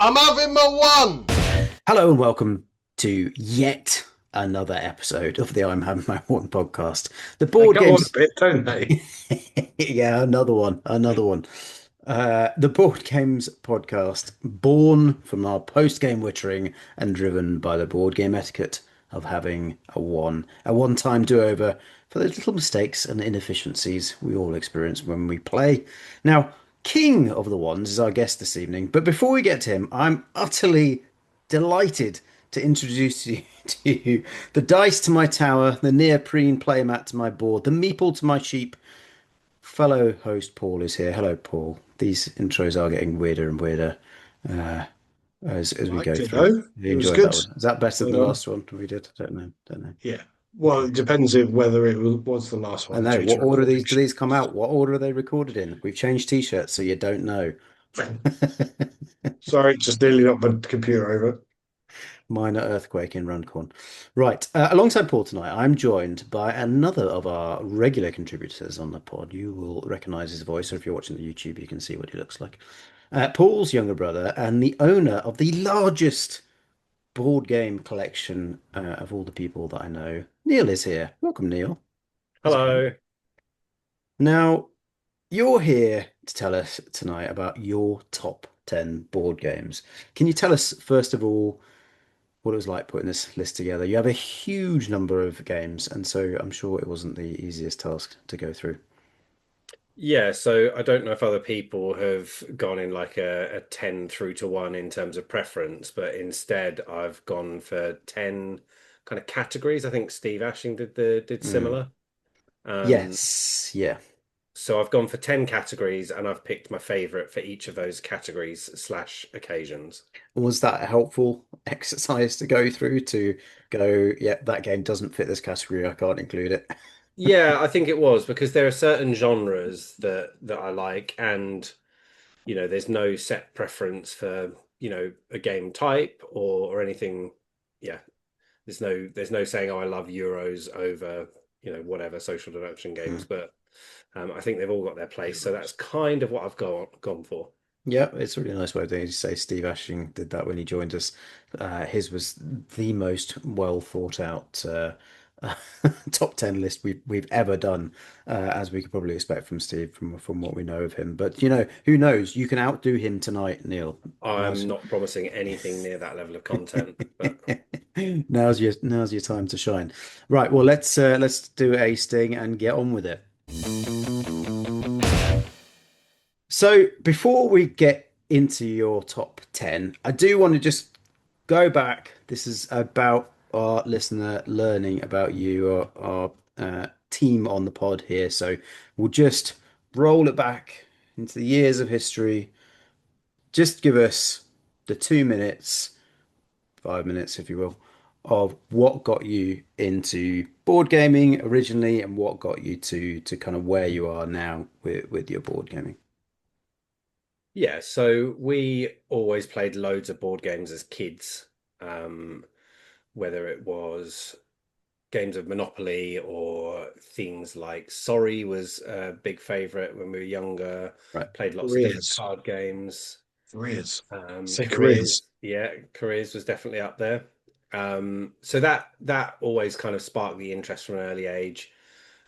I'm having my one. Hello and welcome to yet another episode of the I'm Having My One podcast. The They board go on a games, bit, don't they? yeah, another one. The board games podcast, born from our post-game wittering and driven by the board game etiquette of having a one-time do-over for those little mistakes and inefficiencies we all experience when we play. Now, King of the Wands is our guest this evening, but before we get to him, I'm utterly delighted to introduce you to the dice to my tower, the neoprene playmat to my board, the meeple to my sheep. Fellow host Paul is here. Hello, Paul. These intros are getting weirder and weirder uh, as we go Liked it through. though. You It was enjoyed good. that one? Is that better Well than the done. last one we did? I don't know. Don't know. Yeah. Well, Okay. it depends if whether it was the last I one know. due to What order recording these do these come schedules. out? What order are they recorded in? We've changed t-shirts, so you don't know. Sorry, just nearly knocked my computer over. Minor earthquake in Runcorn. Right. Alongside Paul tonight, I'm joined by another of our regular contributors on the pod. You will recognize his voice, or if you're watching the YouTube, you can see what he looks like. Paul's younger brother and the owner of the largest board game collection of all the people that I know. Neal is here. Welcome, Neal. How's it going? Hello. Now, you're here to tell us tonight about your top 10 board games. Can you tell us, first of all, what it was like putting this list together? You have a huge number of games, and so I'm sure it wasn't the easiest task to go through. Yeah, so I don't know if other people have gone in like a 10 through to 1 in terms of preference, but instead I've gone for 10 kind of categories. I think Steve Ashing did Mm. similar. Um, Yes, yeah. so I've gone for 10 categories and I've picked my favorite for each of those categories slash occasions. Was that a helpful exercise to go through to go, yeah, that game doesn't fit this category, I can't include it. Yeah, I think it was because there are certain genres that I like and there's no set preference for, a game type or anything. Yeah, there's no saying, oh, I love Euros over, whatever social deduction games, Mm. but I think they've all got their place. So that's kind of what I've gone for. Yeah, it's a really nice way of doing it. You say Steve Ashing did that when he joined us. His was the most well thought out top 10 list we've ever done, as we could probably expect from Steve from what we know of him. But who knows? You can outdo him tonight, Neil. I'm Now's not promising anything near that level of content, but now's your time to shine. Right, well let's do a sting and get on with it. So before we get into your top 10, I do want to just go back. This is about our listener learning about you, our team on the pod here. So we'll just roll it back into the years of history. Just give us the 2 minutes, 5 minutes, if you will, of what got you into board gaming originally and what got you to kind of where you are now with your board gaming. yeah, so we always played loads of board games as kids. Um, whether it was games of Monopoly or things like Sorry was a big favorite when we were younger. Right. Played lots of different Careers. card games. Careers. Say Careers, careers. yeah, Careers was definitely up there. So that always kind of sparked the interest from an early age.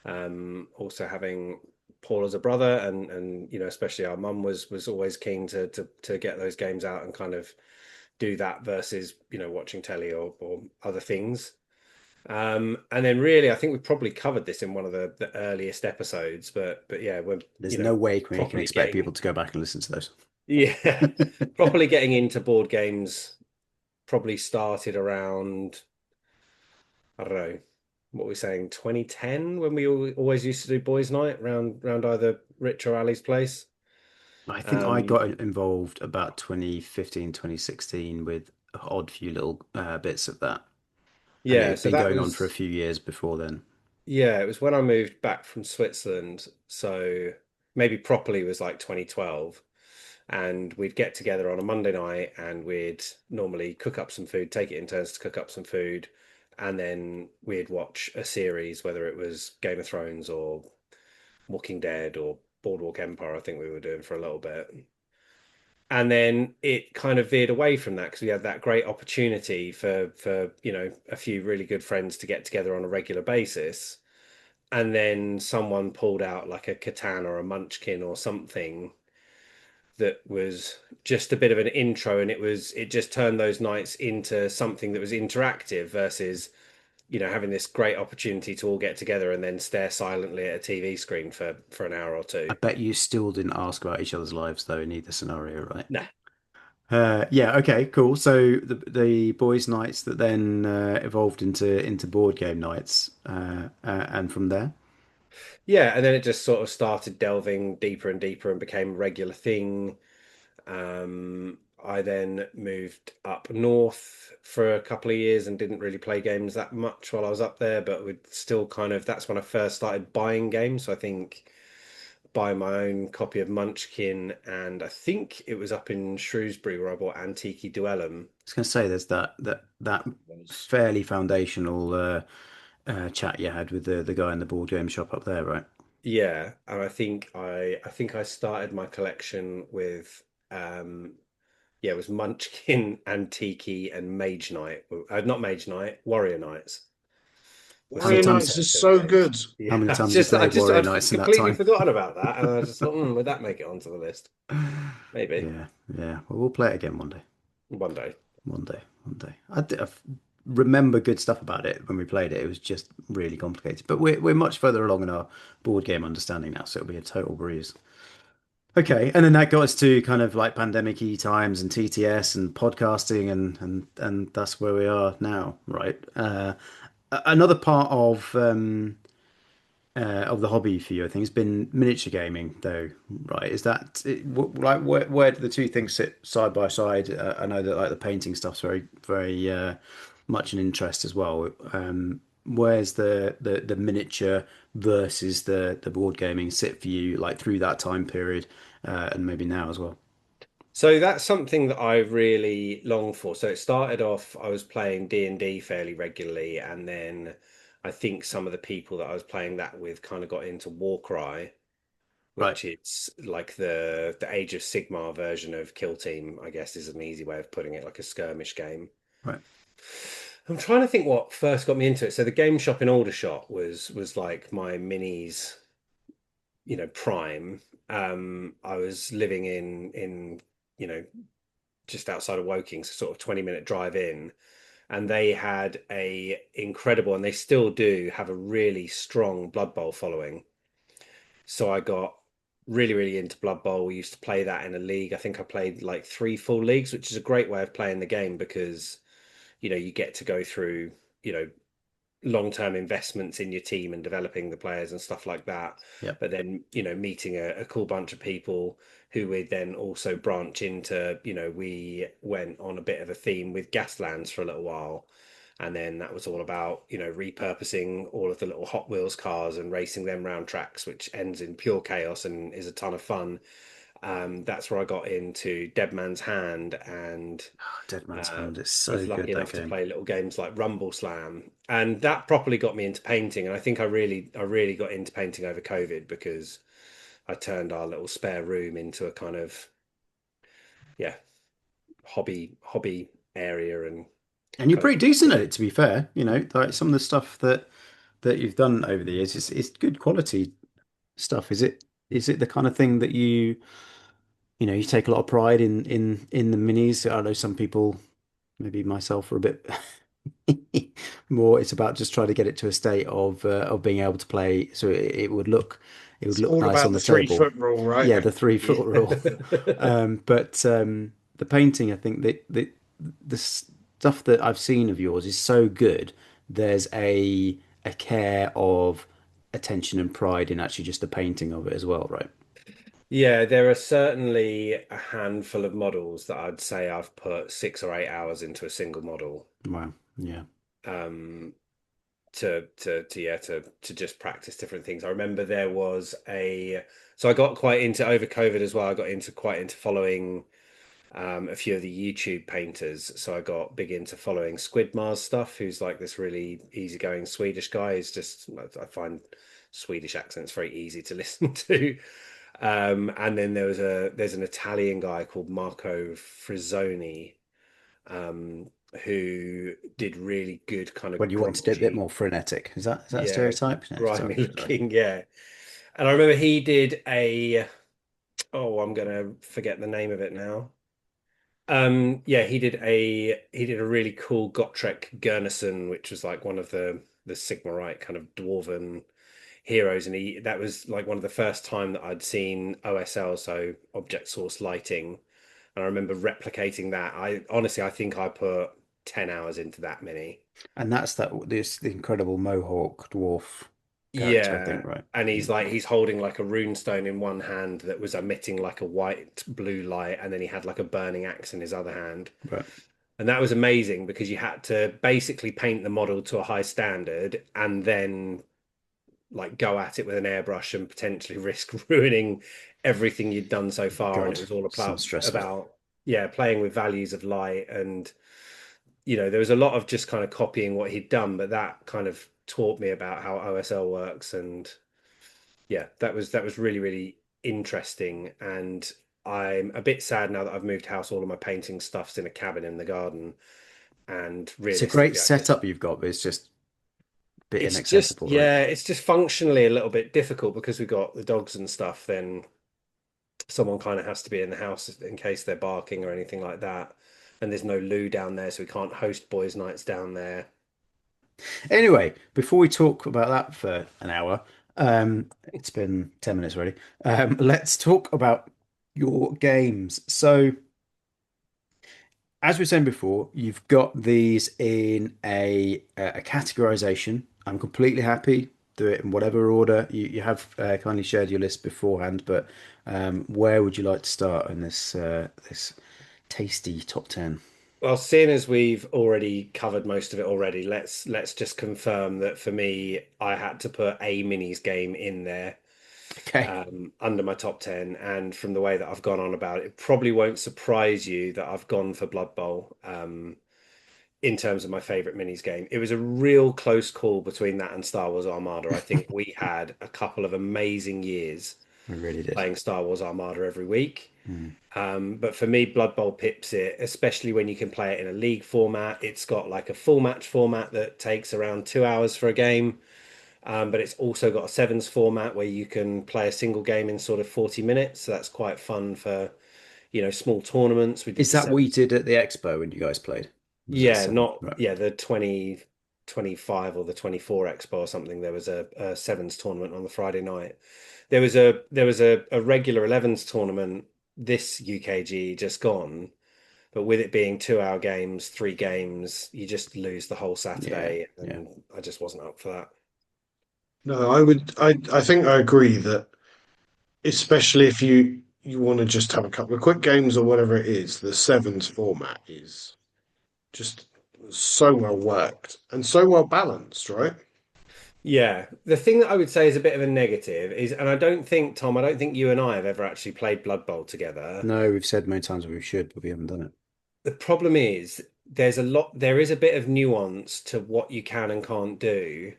Also having Paul as a brother and especially our mum was always keen to get those games out and kind of do that versus watching telly or other things. And then really, I think we probably covered this in one of the earliest episodes, but yeah, we're There's no way we can properly expect people getting to go back and listen to those. yeah properly getting into board games. Probably started around I don't know what we're saying 2010 when we always used to do boys' night round either Rich or Ali's place. I think I Um, got involved about 2015, 2016 with a odd few little bits of that. And it yeah, had so been that going on for a was few years before then. yeah, it was when I moved back from Switzerland. So maybe properly was like 2012. And we'd get together on a Monday night and we'd normally cook up some food, take it in turns to cook up some food, and then we'd watch a series, whether it was Game of Thrones or Walking Dead or Boardwalk Empire, I think we were doing for a little bit. And then it kind of veered away from that because we had that great opportunity for a few really good friends to get together on a regular basis. And then someone pulled out like a Catan or a Munchkin or something that was just a bit of an intro, and it just turned those nights into something that was interactive versus having this great opportunity to all get together and then stare silently at a TV screen for an hour or I two. bet you still didn't ask about each other's lives though in either scenario, right? No. Yeah, okay, cool. So the boys' nights that then evolved into board game nights, and from there, Yeah, and then it just sort of started delving deeper and deeper and became a regular thing. I then moved up north for a couple of years and didn't really play games that much while I was up there, but would still that's when I first started buying games. So I think buying my own copy of Munchkin, and I think it was up in Shrewsbury where I bought Antiqui Duellum. I was going to say there's that Was fairly foundational chat you had with the guy in the board game shop up there, right? Yeah, and I think I started my collection with um yeah, it was Munchkin, Antiqui, and Mage Knight. Not Mage Knight, Warrior Knights were How many Warrior sort of the times Knights first is set of so games. good. how Yeah, many I times you just, I played just, Warrior I'd Nights in that completely time? forgotten about that, and I just thought, would that make it onto the list? Maybe Yeah, yeah. Well, we'll play it again one day. one day. One day, one day. I remember good stuff about it when we played it. It was just really complicated. But we're much further along in our board game understanding now, so it'll be a total breeze. Okay, and then that got us to kind of like pandemic-y times and TTS and podcasting and that's where we are now, right? Another part of the hobby for you, I think, has been miniature gaming, though, right? Is that like where do the two things sit side by side? I know that like the painting stuff's very much an interest as well. Where's the miniature versus the board gaming sit for you, like through that time period, and maybe now as well? So that's something that I really long for. So it started off, I was playing D&D fairly regularly, and then I think some of the people that I was playing that with kind of got into Warcry, Right, which is like the Age of Sigmar version of Kill Team, I guess is an easy way of putting it, like a skirmish game. right, I'm trying to think what first got me into it. So the game shop in Aldershot was like my minis, prime. I was living in you know just outside of Woking, so sort of 20-minute drive in, and they had a incredible, and they still do have a really strong Blood Bowl following. So I got really, really into Blood Bowl. We used to play that in a league. I think I played like three full leagues, which is a great way of playing the game because, you get to go through, you know, long-term investments in your team and developing the players and stuff like that. yep. But then, meeting a cool bunch of people who would then also branch into, we went on a bit of a theme with Gaslands for a little while. And then that was all about, repurposing all of the little Hot Wheels cars and racing them round tracks, which ends in pure chaos and is a ton of fun. That's where I got into Dead Man's Hand and Oh, Dead Man's uh, Hand is was so good, lucky that enough to game. play little games like Rumble Slam, and that properly got me into painting. And I think I really got into painting over COVID because I turned our little spare room into a kind of yeah hobby area and And you're kind of pretty decent at it, to be fair. You know, like some of the stuff that you've done over the years is good quality stuff. Is it the kind of thing that you take a lot of pride in the minis? I know some people, maybe myself, are a bit more. It's about just trying to get it to a state of being able to play, so it would It's look all nice about on the the three table. foot rule, right? Yeah, the 3 foot rule. yeah. But the painting, I think that the stuff that I've seen of yours is so good. There's a care of attention and pride in actually just the painting of it as well, right? Yeah, there are certainly a handful of models that I'd say I've put 6 or 8 hours into a single model. Wow. Yeah. Um, to just practice different things. I remember there was so I got quite into over COVID as well. I got into quite into following a few of the YouTube painters. So I got big into following Squid Mars stuff, who's like this really easygoing Swedish guy. He's just I find Swedish accents very easy to listen to. And then there's an Italian guy called Marco Frizzoni, who did really good kind of When you wanted it a bit grungy, more frenetic. Is that a yeah, stereotype? No, grimy sorry. looking, yeah. And I remember he did a, oh, I'm gonna forget the name of it now. Yeah, he did a really cool Gotrek Gurneson, which was like one of the Sigmarite kind of dwarven heroes, and he that was like one of the first time that I'd seen OSL, so object source lighting, and I remember replicating that. I honestly, I think I put 10 hours into that mini. And that's the incredible Mohawk dwarf character, I think, Yeah, right? and Mm, he's holding like a rune stone in one hand that was emitting like a white blue light, and then he had like a burning axe in his other hand. right. And that was amazing because you had to basically paint the model to a high standard and then like go at it with an airbrush and potentially risk ruining everything you'd done so far. And it God, was all sounds stressful. about yeah, playing with values of light, and there was a lot of just kind of copying what he'd done, but that kind of taught me about how OSL works. And yeah, that was really, really interesting. And I'm a bit sad now that I've moved house. All of my painting stuff's in a cabin in the garden, and It's a great realistically, I just setup you've got, but it's just a bit it's just inaccessible, right? yeah, it's just functionally a little bit difficult because we've got the dogs and stuff. Then someone kind of has to be in the house in case they're barking or anything like that. And there's no loo down there, so we can't host boys' nights down there. Anyway, before we talk about that for an hour, it's been 10 minutes already. Let's talk about your games. So, as we were saying before, you've got these in a categorization. I'm completely happy. Do it in whatever order. You have kindly shared your list beforehand, but where would you like to start in this tasty top 10? Well, seeing as we've already covered most of it already, let's just confirm that for me, I had to put a minis game in there, Okay. under my top 10. And from the way that I've gone on about it, it probably won't surprise you that I've gone for Blood Bowl, in terms of my favorite minis game. It was a real close call between that and Star Wars Armada. I think we had a couple of amazing years We really did. playing Star Wars Armada every week. Mm. But for me, Blood Bowl pips it, especially when you can play it in a league format. It's got like a full match format that takes around 2 hours for a game. But it's also got a sevens format where you can play a single game in sort of 40 minutes. So that's quite fun for, small tournaments. We did Is the that what you seven. did at the expo when you guys played? Was that Yeah, seven? not, Right. yeah, the 2025 or the 24 Expo or something. There was a sevens tournament on the Friday night. There was a regular 11s tournament this UKG just gone, but with it being 2 hour games, three games, you just lose the whole Yeah. Saturday, Yeah. and I just wasn't up for that. No, I think I agree that especially if you want to just have a couple of quick games or whatever it is, the sevens format is just so well worked and so well balanced, right? Yeah, the thing that I would say is a bit of a negative is, and I don't think, Tom, I don't think you and I have ever actually played Blood Bowl together. No, we've said many times we should, but we haven't done it. The problem is there is a bit of nuance to what you can and can't do.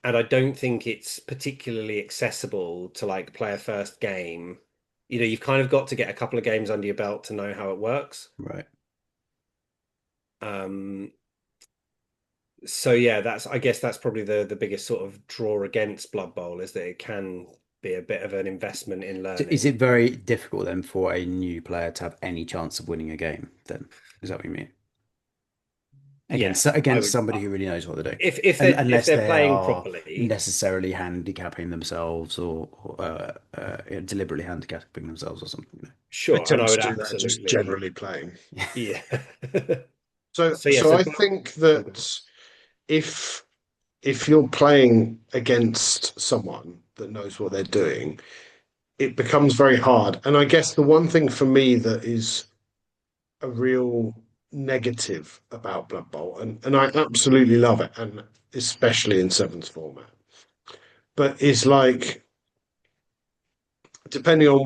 And I don't think it's particularly accessible to like play a first game. You've kind of got to get a couple of games under your belt to know how it works. Right. Um, so yeah, I guess that's probably the biggest sort of draw against Blood Bowl is that it can be a bit of an investment in So is learning. it very difficult then for a new player to have any chance of winning a game then? Is that what you mean? Yeah, I Against would somebody who really knows what they're doing. And if unless they're they playing are properly, necessarily handicapping themselves or deliberately handicapping themselves or something. sure, and I Attempts would to do that just absolutely, generally playing. yeah. So So yeah, so so I think that if if you're playing against someone that knows what they're doing, it becomes very hard. And I guess the one thing for me that is a real negative about Blood Bowl, and I absolutely love it, and especially in sevens format, but is like depending on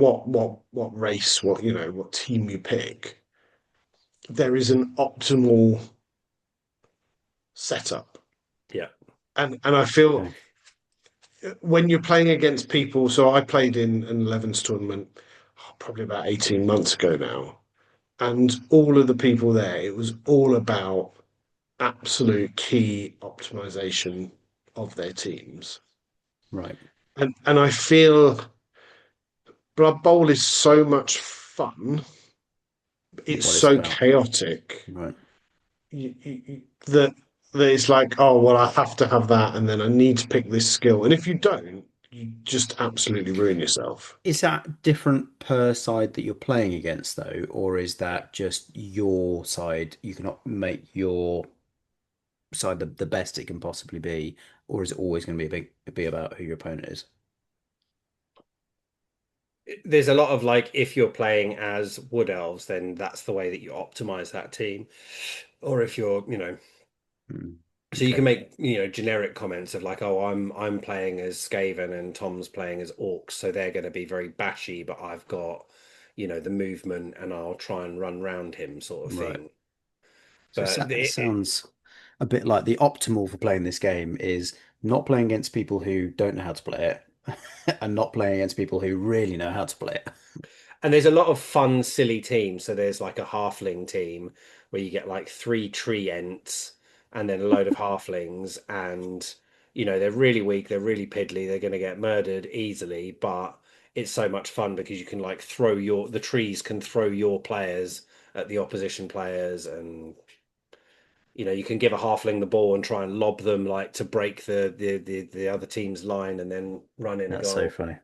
what race, what team you pick, there is an optimal setup. yeah, And I feel Okay. when you're playing against people, so I played in an 11s tournament probably about 18 months ago now, and all of the people there, it was all about absolute key optimization of their teams. Right. And I feel Blood Bowl is so much fun. It's What it's so about. chaotic Right. that it's like, oh well, I have to have that, and then I need to pick this skill. And if you don't, you just absolutely ruin yourself. Is that different per side that you're playing against, though, or is that just your side? You cannot make your side the best it can possibly be, or is it always going to be about who your opponent is? There's a lot of like if you're playing as wood elves, then that's the way that you optimize that team. Or if you're, Hmm. so you Okay. can make, generic comments of like, oh, I'm playing as Skaven and Tom's playing as orcs, so they're going to be very bashy, but I've got, the movement and I'll try and run round him sort of Right. thing. So But it sounds a bit like the optimal for playing this game is not playing against people who don't know how to play it and not playing against people who really know how to play it. And there's a lot of fun, silly teams. So there's like a halfling team where you get like three tree ents and then a load of halflings, and they're really weak, they're really piddly, they're going to get murdered easily, but it's so much fun because you can like the trees can throw your players at the opposition players, and you can give a halfling the ball and try and lob them like to break the other team's line and then run in a That's so goal. funny.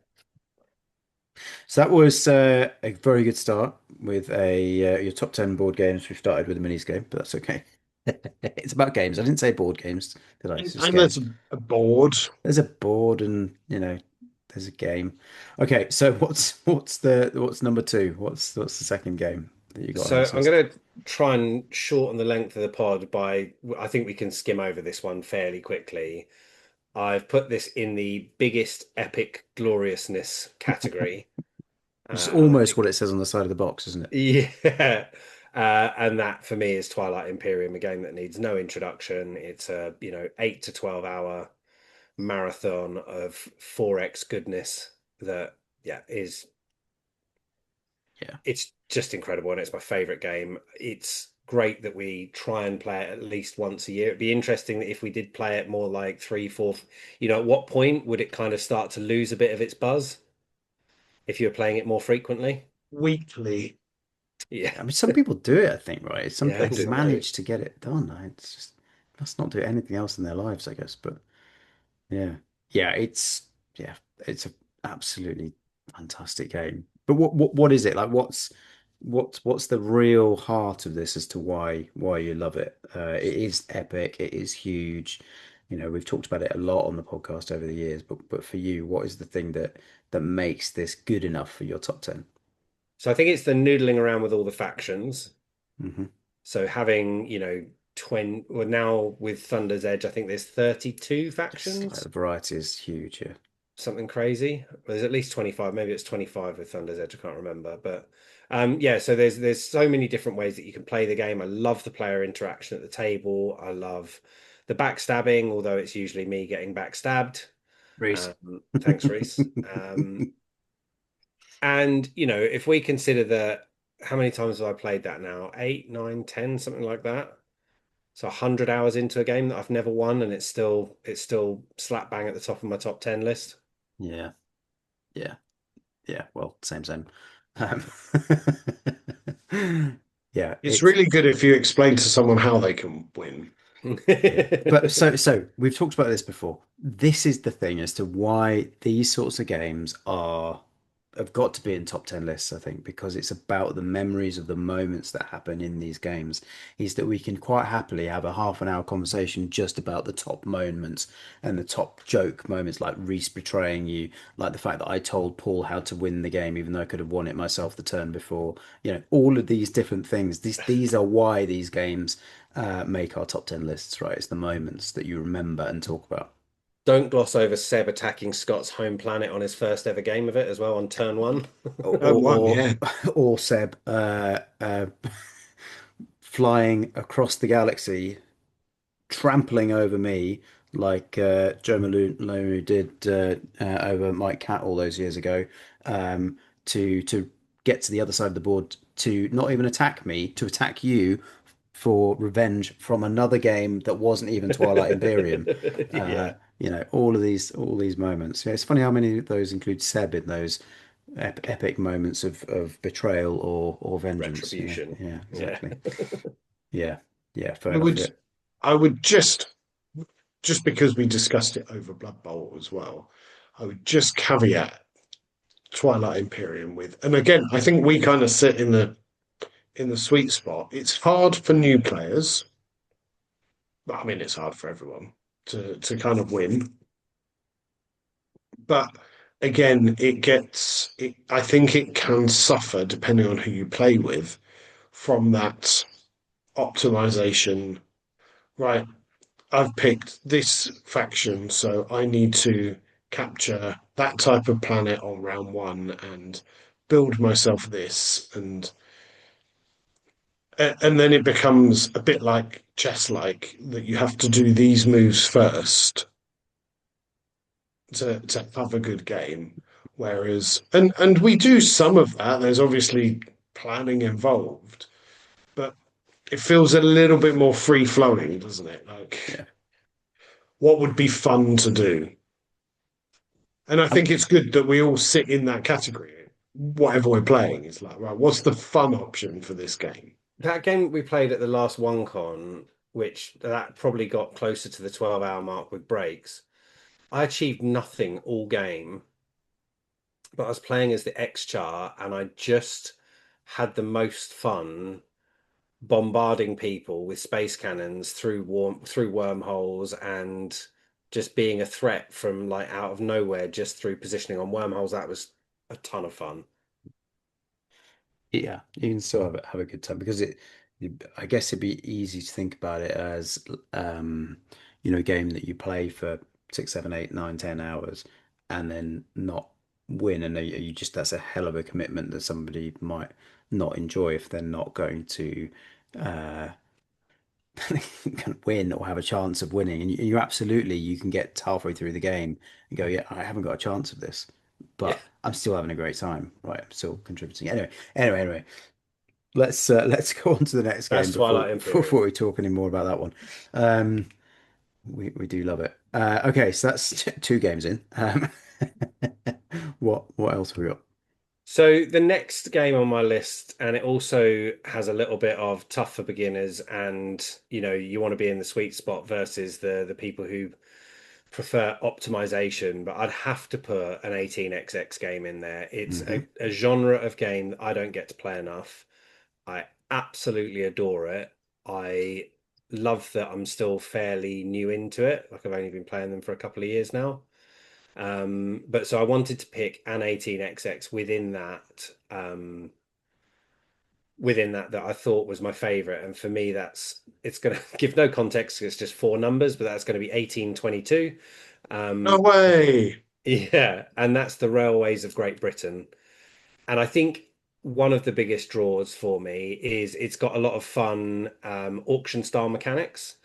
So that was a very good start with a your top 10 board games. We started with a minis game, but that's okay. It's about games. I didn't say board games, did I? It's just And game. there's a board. There's a board and, there's a game. Okay, so what's number two? What's the second game that you got on So this I'm list? going to try and shorten the length of the pod by, I think we can skim over this one fairly quickly. I've put this in the biggest epic gloriousness category. Which is And I almost think, what it says on the side of the box, isn't it? yeah. And that for me is Twilight Imperium, a game that needs no introduction. It's a, 8 to 12 hour marathon of 4x goodness that, yeah, Yeah. it's just incredible, and it's my favorite game. It's great that we try and play it at least once a year. It'd be interesting that if we did play it more like three, four, at what point would it kind of start to lose a bit of its buzz if you were playing it more frequently? Weekly. Yeah, I mean, some people do it, I think, right? Some yeah, I people do know. manage to get it done. It's just must not do anything else in their lives, I guess. But yeah, yeah, yeah, it's a absolutely fantastic game. But what is it like? What's the real heart of this as to why you love it? It is epic. It is huge. We've talked about it a lot on the podcast over the years. But for you, what is the thing that makes this good enough for your top 10? So I think it's the noodling around with all the factions. Hmm. So having, 20, well, now with Thunder's Edge, I think there's 32 Just like factions. the variety is huge. Yeah. Something crazy. Well, there's at least 25, maybe it's 25 with Thunder's Edge, I can't remember. But yeah, so there's so many different ways that you can play the game. I love the player interaction at the table. I love the backstabbing, although it's usually me getting backstabbed. Reese. Thanks, Reese. And if we consider that, how many times have I played that now? Eight, nine, 10, something like that. So 100 hours into a game that I've never won, and it's still slap bang at the top of my top 10 list. Yeah. Yeah. Yeah. Well, same. Um, yeah, It's really good if you explain to someone how they can win. yeah. But so we've talked about this before. This is the thing as to why these sorts of games are have got to be in top 10 lists, I think, because it's about the memories of the moments that happen in these games. Is that we can quite happily have a half an hour conversation just about the top moments and the top joke moments, like Reese betraying you, like the fact that I told Paul how to win the game, even though I could have won it myself the turn before. All of these different things. These are why these games make our top 10 lists, right? It's the moments that you remember and talk about. Don't gloss over Seb attacking Scott's home planet on his first ever game of it as well on turn one. Or, Turn one, or, yeah. or Seb flying across the galaxy, trampling over me, like Joe Malone did over Mike Cat all those years ago, um, to get to the other side of the board to not even attack me, to attack you for revenge from another game that wasn't even Twilight Imperium. Yeah, All these moments. Yeah, it's funny how many of those include Seb in those epic moments of betrayal or vengeance. Yeah, retribution. yeah, Yeah. exactly. Yeah, yeah, fair I enough. would Yeah. I would just because we discussed it over Blood Bowl as well, I would just caveat Twilight Imperium with, and again, I think we kind of sit in the sweet spot. It's hard for new players, but I mean it's hard for everyone to kind of win. But again, I think it can suffer depending on who you play with from that optimization. Right, I've picked this faction, so I need to capture that type of planet on round one and build myself this, and then it becomes a bit like chess-like that you have to do these moves first to have a good game. Whereas, and we do some of that. There's obviously planning involved, but it feels a little bit more free flowing, doesn't it? Like Yeah. what would be fun to do. And I Um, think it's good that we all sit in that category. Whatever we're playing, it's like, right, what's the fun option for this game? That game we played at the last OneCon, which that probably got closer to the 12-hour mark with breaks. I achieved nothing all game, but I was playing as the X-Char and I just had the most fun bombarding people with space cannons through wormholes and just being a threat from like out of nowhere just through positioning on wormholes. That was a ton of fun. yeah, you can still have a good time because I guess it'd be easy to think about it as, um, a game that you play for 6, 7, 8, 9, 10 hours and then not win. And you just, that's a hell of a commitment that somebody might not enjoy if they're not going to uh, can win or have a chance of winning. And you can get halfway through the game and go, yeah, I haven't got a chance of this, Yeah, but I'm still having a great time. Right, I'm still contributing. Anyway. Let's go on to the next game that's Twilight before Imperium. we talk any more about that one. Um, we do love it. Okay, so that's two games in. What else have we got? So the next game on my list, and it also has a little bit of tough for beginners, and you want to be in the sweet spot versus the people who prefer optimization, but I'd have to put an 18xx game in there. It's Hmm. a genre of game that I don't get to play enough. I absolutely adore it. I love that I'm still fairly new into it. Like I've only been playing them for a couple of years now. But so I wanted to pick an 18xx within that I thought was my favorite. And for me, it's going to give no context. It's just four numbers, but that's going to be 1822. No Um, way. yeah, and that's the Railways of Great Britain. And I think one of the biggest draws for me is it's got a lot of fun auction style mechanics,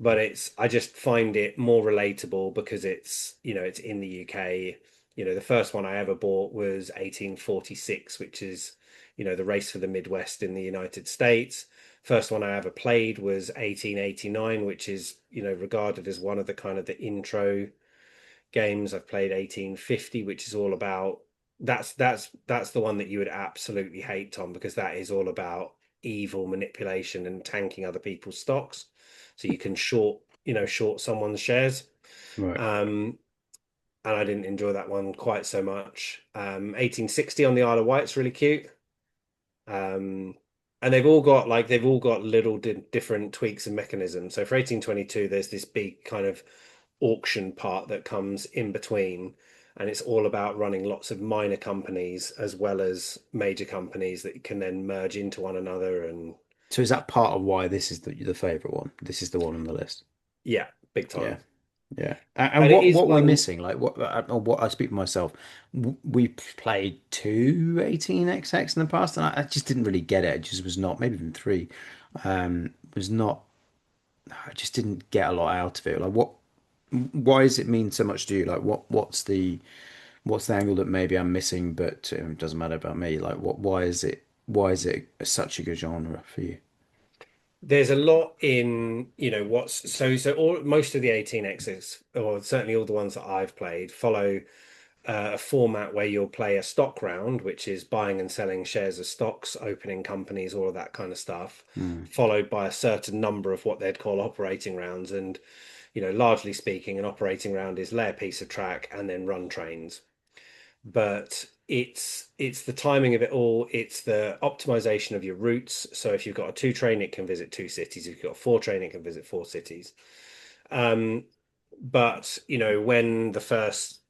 but I just find it more relatable because it's in the UK. The first one I ever bought was 1846, which is, the race for the Midwest in the United States. First one I ever played was 1889, which is, regarded as one of the kind of the intro games. I've played 1850, which is all about that's the one that you would absolutely hate, Tom, because that is all about evil manipulation and tanking other people's stocks. So you can short someone's shares. Right. Um, and I didn't enjoy that one quite so much. 1860 on the Isle of Wight's really cute. Um, and they've all got little different tweaks and mechanisms. So for 1822, there's this big kind of auction part that comes in between, and it's all about running lots of minor companies as well as major companies that can then merge into one another. And So is that part of why this is the favorite one? This is the one on the list. yeah, big Yeah. time. Yeah. And And it what is we're one. missing, like what I speak for myself, we played two 18xx in the past, and I just didn't really get it. It just was not, maybe even three, was not. I just didn't get a lot out of it. Like Why does it mean so much to you? Like, what's the angle that maybe I'm missing, but it doesn't matter about me. Like, why is it such a good genre for you? There's a lot in, what's so all most of the 18Xs, or certainly all the ones that I've played, follow a format where you'll play a stock round, which is buying and selling shares of stocks, opening companies, all of that kind of stuff, Hmm. followed by a certain number of what they'd call operating rounds. And, largely speaking, an operating round is lay a piece of track and then run trains. But it's the timing of it all. It's the optimization of your routes. So if you've got a two train, it can visit two cities. If you've got a four train, it can visit four cities. Um, but when the first,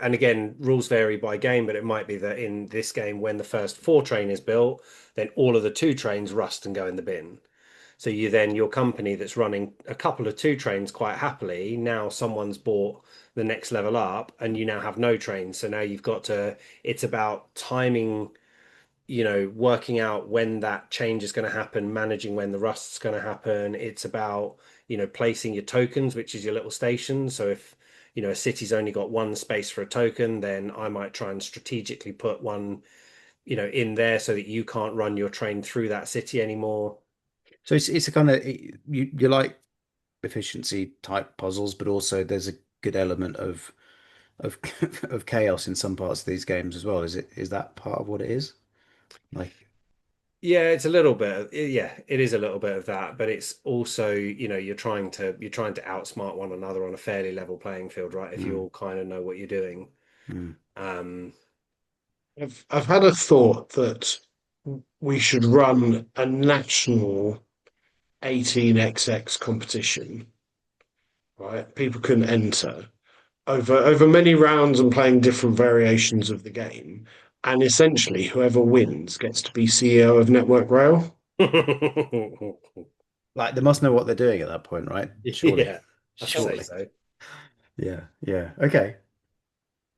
and again, rules vary by game, but it might be that in this game, when the first four train is built, then all of the two trains rust and go in the bin. So your company that's running a couple of two trains quite happily, now someone's bought the next level up and you now have no trains. So now it's about timing, working out when that change is going to happen, managing when the rust's going to happen. It's about, placing your tokens, which is your little station. So if, a city's only got one space for a token, then I might try and strategically put one, in there so that you can't run your train through that city anymore. So it's a kind of you like efficiency type puzzles, but also there's a good element of of chaos in some parts of these games as well. Is that part of what it is? Like, Yeah, it's a little bit. Yeah, it is a little bit of that, but it's also, you're trying to outsmart one another on a fairly level playing field, right? If you mm, all kind of know what you're doing. mm, Um, I've had a thought that we should run a national 18xx competition, right? People can enter over many rounds and playing different variations of the game. And essentially, whoever wins gets to be CEO of Network Rail. like they must know what they're doing at that point, right? Surely, yeah, I'd say surely. so. Yeah, yeah. Okay.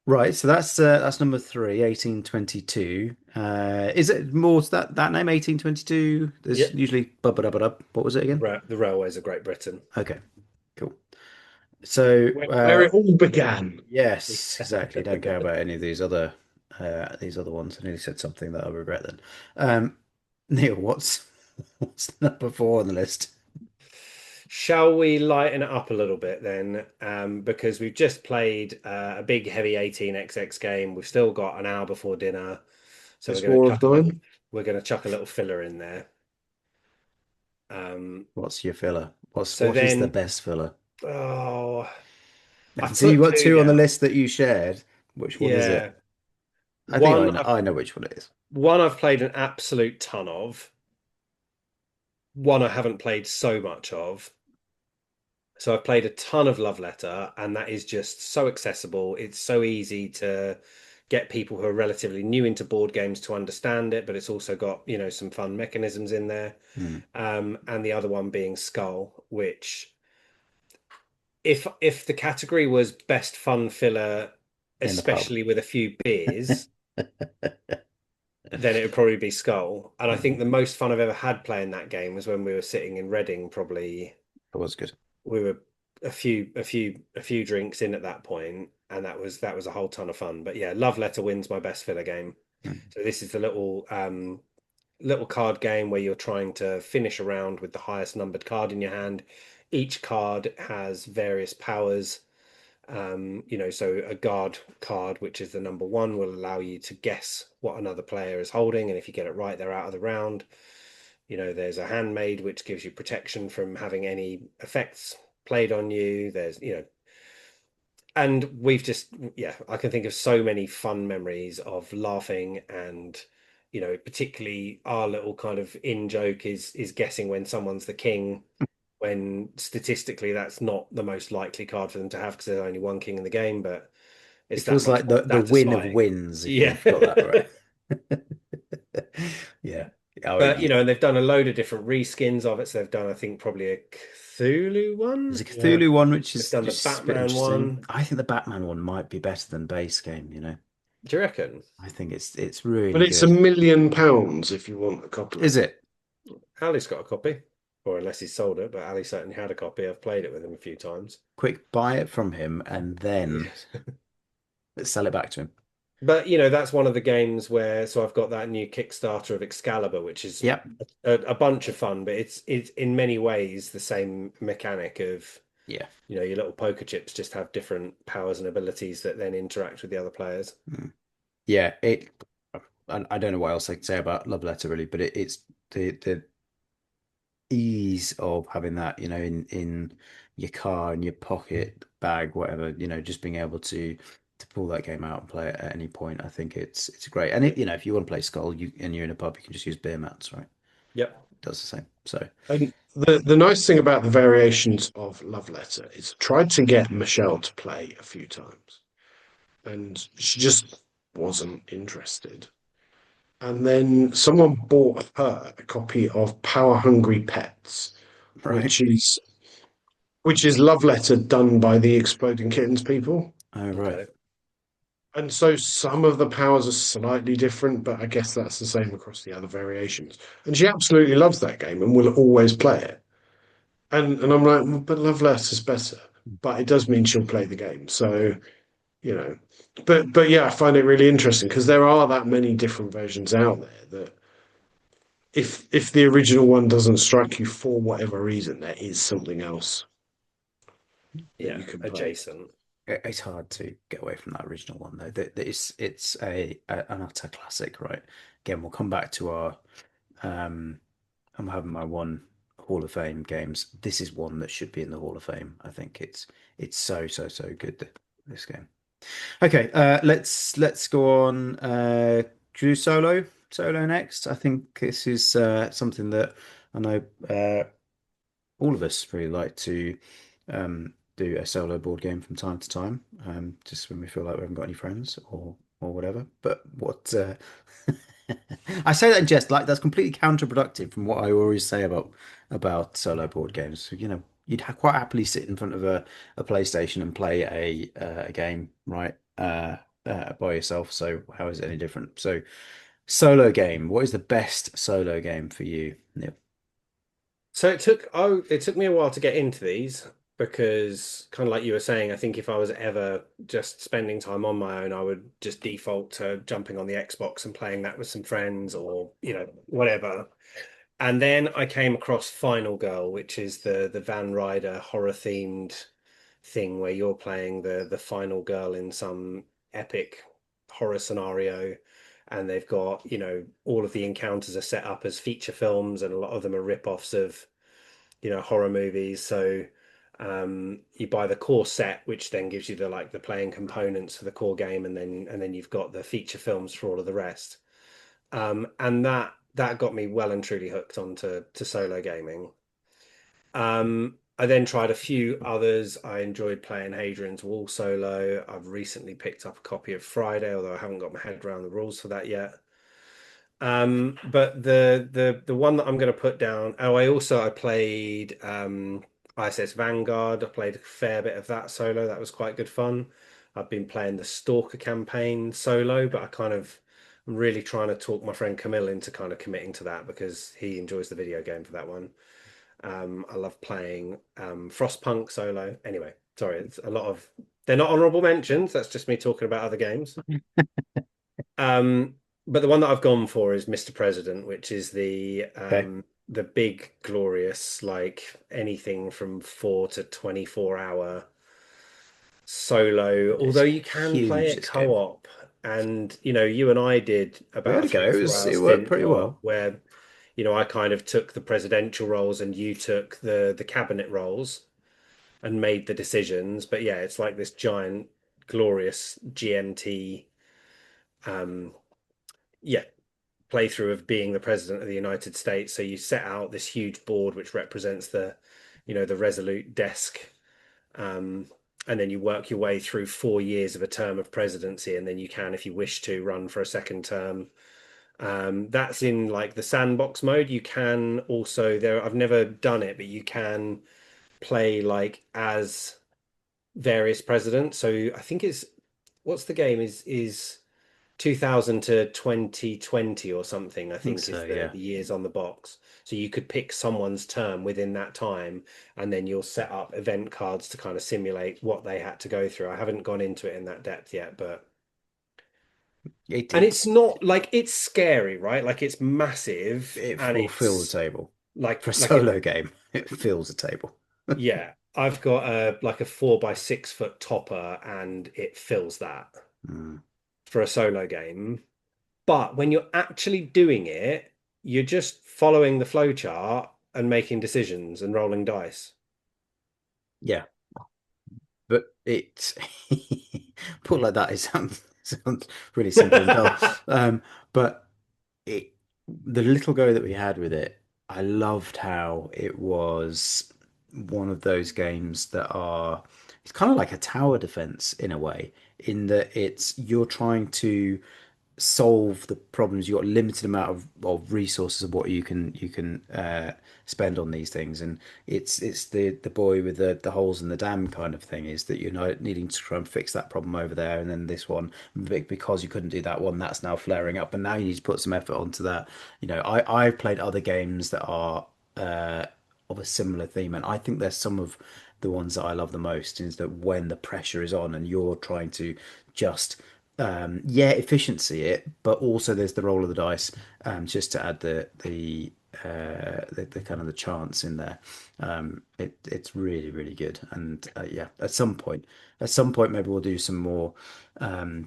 Right, so that's number three, 1822. Is it more to that name, 1822? There's Yeah, usually bub. What was it again? the railways of Great Britain. Okay, cool. So, Where it all began. yes, exactly. Don't care about any of these other ones. I nearly said something that I regret then. Neil, what's number four on the list? Shall we lighten it up a little bit then? Because we've just played a big heavy 18xx game. We've still got an hour before dinner, so This War of Nine. we're going to chuck a little filler in there. Um, What's your filler? What's so what is the then, best filler? oh, I can I've see you put got two two on the down. list that you shared. Which one is it? Yeah, I think I one know, I've I know which one it is. one I've played an absolute ton of. One I haven't played so much of. So I've played a ton of Love Letter, and that is just so accessible. It's so easy to get people who are relatively new into board games to understand it, but it's also got, some fun mechanisms in there. Hmm. And the other one being Skull, which if the category was best fun filler, In the pub. especially with a few beers, then it would probably be Skull. And I think Mm, the most fun I've ever had playing that game was when we were sitting in Reading, probably that was good. we were a few drinks in at that point, and that was a whole ton of fun. But yeah, Love Letter wins my best filler game. Mm. So this is the little card game where you're trying to finish a round with the highest numbered card in your hand. Each card has various powers. So a guard card, which is the number one, will allow you to guess what another player is holding, and if you get it right, they're out of the round. There's a handmade, which gives you protection from having any effects played on you. And we've just, yeah, I can think of so many fun memories of laughing and, particularly our little kind of in joke is guessing when someone's the king, when statistically that's not the most likely card for them to have because there's only one king in the game, but It it's that feels much like more the win of satisfying. wins if Yeah. you've got that right. Yeah. Oh, But and they've done a load of different reskins of it. So they've done, I think, probably a Cthulhu there's one. a Yeah. Cthulhu one which They've is done the just a bit Batman interesting. one. I think the Batman one might be better than base game. Do you reckon? I think it's But really it's a good. million pounds if you want a copy of Is it. it? Ali's got a copy. or unless he's sold it, but Ali certainly had a copy. I've played it with him a few times. Quick, buy it from him and then Yes. sell it back to him. But that's one of the games where so I've got that new Kickstarter of Excalibur, which is Yep. a bunch of fun, but it's in many ways the same mechanic of Yeah. your little poker chips just have different powers and abilities that then interact with the other players. Mm. Yeah. I don't know what else I can say about Love Letter really, but it's the ease of having that, in your car, in your pocket, bag, whatever, just being able to pull that game out and play it at any point. I think it's great. And if you want to play Skull, and you're in a pub, you can just use beer mats, right? Yep. It does the same. So And the nice thing about the variations of Love Letter is I tried to get Michelle to play a few times, and she just wasn't interested. And then someone bought her a copy of Power Hungry Pets, right. which is Love Letter done by the Exploding Kittens people. Oh, right. Okay. And so some of the powers are slightly different, but I guess that's the same across the other variations. And she absolutely loves that game and will always play it. And I'm like, "Well, but Love Letter's better." But it does mean she'll play the game. So, you know. But yeah, I find it really interesting because there are that many different versions out there that if the original one doesn't strike you for whatever reason, there is something else that Yeah, you can play. adjacent. It's hard to get away from that original one though. It's an utter classic, right? Again, we'll come back to our um I'm having my one Hall of Fame games. This is one that should be in the Hall of Fame. I think it's so good, this game. Okay, let's go on. Do you do solo next? I think this is something that I know all of us really like to do a solo board game from time to time, just when we feel like we haven't got any friends or whatever. But what I say that in jest, like that's completely counterproductive from what I always say about solo board games. You'd quite happily sit in front of a PlayStation and play a game, right? By yourself. So how is it any different? So solo game. What is the best solo game for you, Neil? So it took me a while to get into these because kind of like you were saying, I think if I was ever just spending time on my own, I would just default to jumping on the Xbox and playing that with some friends or, whatever. And then I came across Final Girl, which is the Van Ryder horror themed thing where you're playing the final girl in some epic horror scenario. And they've got, all of the encounters are set up as feature films, and a lot of them are rip-offs of, horror movies. So you buy the core set, which then gives you the playing components for the core game, and then you've got the feature films for all of the rest. And that got me well and truly hooked onto solo gaming. I then tried a few others. I enjoyed playing Hadrian's Wall solo. I've recently picked up a copy of Friday, although I haven't got my head around the rules for that yet. But the one that I'm going to put down. Oh, I played ISS Vanguard. I played a fair bit of that solo. That was quite good fun. I've been playing the Stalker campaign solo, but I'm really trying to talk my friend Camille into kind of committing to that because he enjoys the video game for that one. I love playing Frostpunk solo. Anyway, sorry, it's a lot of they're not honorable mentions. That's just me talking about other games. Um, but the one that I've gone for is Mr. President, which is Okay. the big, glorious, like anything from 4 to 24 hour solo. It's Although you can play huge, it this game. co-op, and you and I did We about had a a go. three or It four was hour it worked stint pretty co-op well. where I kind of took the presidential roles and you took the cabinet roles and made the decisions. But yeah, it's like this giant, glorious GMT, um, yeah, playthrough of being the president of the United States. So you set out this huge board which represents the Resolute desk, um, and then you work your way through 4 years of a term of presidency, and then you can, if you wish to, run for a second term. That's in like the sandbox mode. You can also there. I've never done it, but you can play like as various presidents. So I think it's what's the game is 2000 to 2020 or something, I I think think so, is yeah. the years on the box. So you could pick someone's term within that time, and then you'll set up event cards to kind of simulate what they had to go through. I haven't gone into it in that depth yet, but It and it it's not like it's scary, right? Like it's massive it and will fill the it's table. For a like it solo game, it fills the table. yeah. I've got a like a 4 by 6 foot topper and it fills that Mm. for a solo game. But when you're actually doing it, you're just following the flow chart and making decisions and rolling dice. Yeah, but it put like that, it sounds really simple and dull. Um, but it the little go that we had with it, I loved how it was one of those games that are it's kind of like a tower defense in a way, in that it's you're trying to solve the problems. You've got a limited amount of resources of what you can spend on these things, and it's the boy with the holes in the dam kind of thing, is that you're not needing to try and fix that problem over there, and then this one, because you couldn't do that one, that's now flaring up, and now you need to put some effort onto that. I've played other games that are uh of a similar theme, and I think there's some of the ones that I love the most is that when the pressure is on and you're trying to just yeah, efficiency it, but also there's the roll of the dice, just to add the kind of the chance in there. It's really really good, and yeah, at some point maybe we'll do some more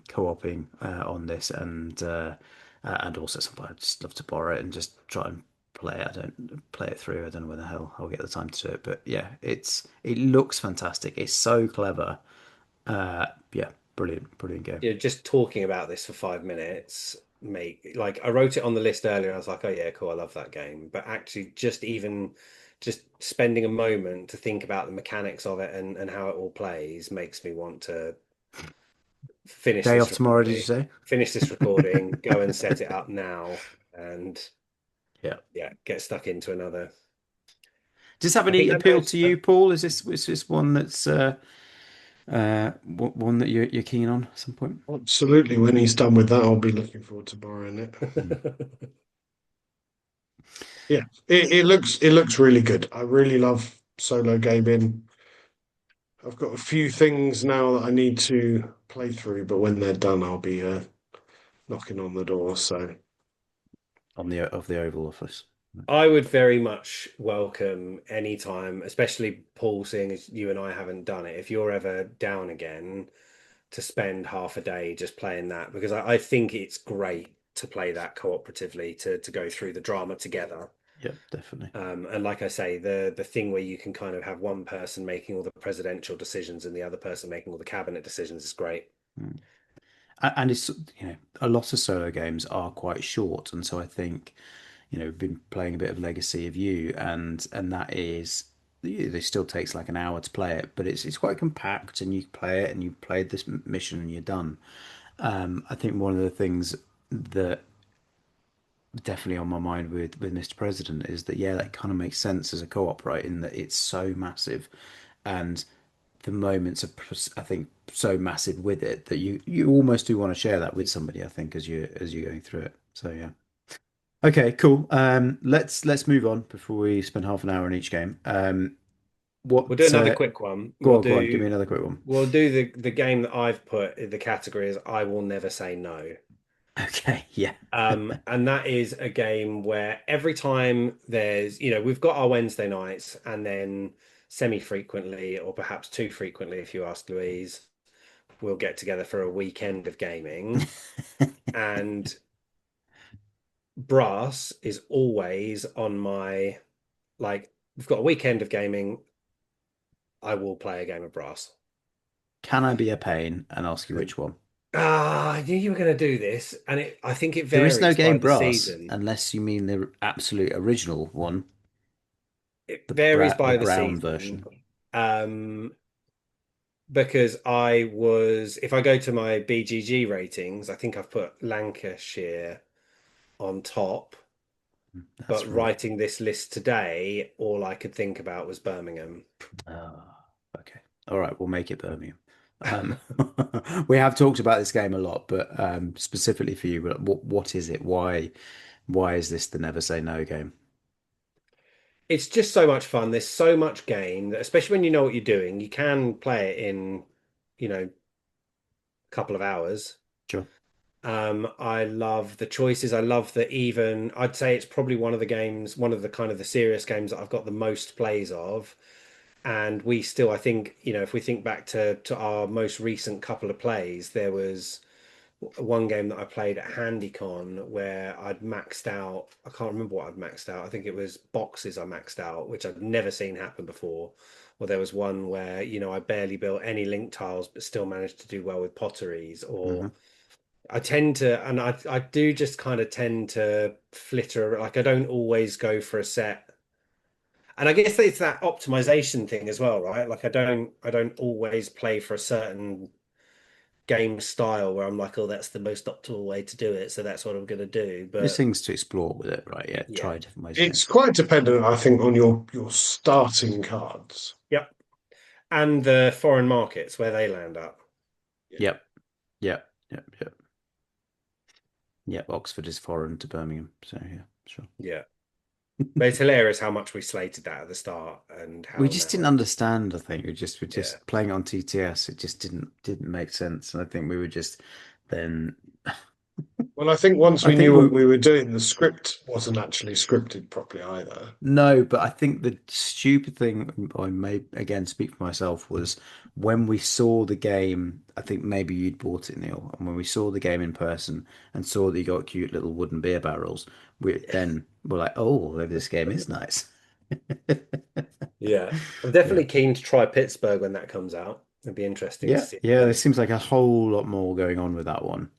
co-oping on this, and also at some point I'd just love to borrow it and just try and play it. I don't play it through. I don't know where the hell I'll get the time to do it, but yeah, it looks fantastic. It's so clever. Yeah, brilliant, brilliant game. Just talking about this for 5 minutes, mate. Like I wrote it on the list earlier. I was like, oh yeah, cool, I love that game. But actually, just spending a moment to think about the mechanics of it and how it all plays makes me want to finish Day off this tomorrow, did you recording, say? go and set it up now, and Yeah. yeah, get stuck into another. Does this have I any think I know appeal it's to you, Paul? Is this one that's one that you're keen on at some point? Absolutely. When he's done with that, I'll be looking forward to borrowing it. Hmm. Yeah, it looks really good. I really love solo gaming. I've got a few things now that I need to play through, but when they're done, I'll be knocking on the door. So On the of the Oval Office. I would very much welcome any time, especially Paul, seeing as you and I haven't done it. If you're ever down again, to spend half a day just playing that, because I think it's great to play that cooperatively to go through the drama together. Yeah, definitely. And like I say, the thing where you can kind of have one person making all the presidential decisions and the other person making all the cabinet decisions is great. Mm. And it's a lot of solo games are quite short, and so I think we've been playing a bit of Legacy of You, and that is it still takes like an hour to play it, but it's quite compact, and you play it and you played this mission and you're done. I think one of the things that definitely on my mind with Mr. President is that yeah, that kind of makes sense as a co-op, right? In that it's so massive, and the moments are I think so massive with it that you almost do want to share that with somebody. I think as you're going through it. So yeah. Okay, cool. Let's move on before we spend half an hour on each game. We'll do What? another quick one. Go on. Give me another quick one. We'll do the game that I've put in the category is I will never say no. Okay, yeah. And that is a game where every time we've got our Wednesday nights and then semi-frequently, or perhaps too frequently, if you ask Louise, we'll get together for a weekend of gaming. And brass is always on my, like, we've got a weekend of gaming. I will play a game of brass. Can I be a pain and ask you which one? I knew you were going to do this, and I think it There is no varies by game the Brass season. unless you mean the absolute original one, It the varies the by the brown season. version. Um, because if I go to my BGG ratings, I think I've put Lancashire on top. That's But right. writing this list today, all I could think about was Birmingham. Okay. All right, we'll make it Birmingham. Um, we have talked about this game a lot, but specifically for you, what is it? Why is this the never say no game? It's just so much fun. There's so much game that, especially when you know what you're doing, you can play it in, a couple of hours. Sure. I love the choices. I love that even I'd say it's probably one of the games, one of the kind of the serious games that I've got the most plays of. And we still, I think, if we think back to our most recent couple of plays, there was one game that I played at HandyCon where I'd maxed out. I can't remember what I'd maxed out. I think it was boxes I maxed out, which I've never seen happen before. Or there was one where, I barely built any link tiles, but still managed to do well with potteries. Or Hmm. I tend to, and I do just kind of tend to flitter. Like I don't always go for a set. And I guess it's that optimization thing as well, right? Like I don't always play for a certain game style where I'm like, oh, that's the most optimal way to do it, so that's what I'm gonna do. There's But things to explore with it, right? Yeah, yeah, try different ways of doing It's quite dependent, I think, on your starting cards. yep. And the foreign markets where they land up. it. Yep, yep, yep, yep, yep. Oxford is foreign to Birmingham, so yeah, sure. Yeah. But it's hilarious how much we slated that at the start and We how just now didn't understand, I think. We're yeah. just playing on TTS. It just didn't make sense. And I think we were just then Well, I think once I we think knew we what we were doing, the script wasn't actually scripted properly either. no, but I think the stupid thing I may again speak for myself was when we saw the game, I think maybe you'd bought it, Neil, and when we saw the game in person and saw that you got cute little wooden beer barrels, we then were like, oh, maybe this game is nice. Yeah. I'm Yeah. definitely keen to try Pittsburgh when that comes out. It'd be interesting to Yeah, see yeah, how there they seems like a whole lot more going on with that one.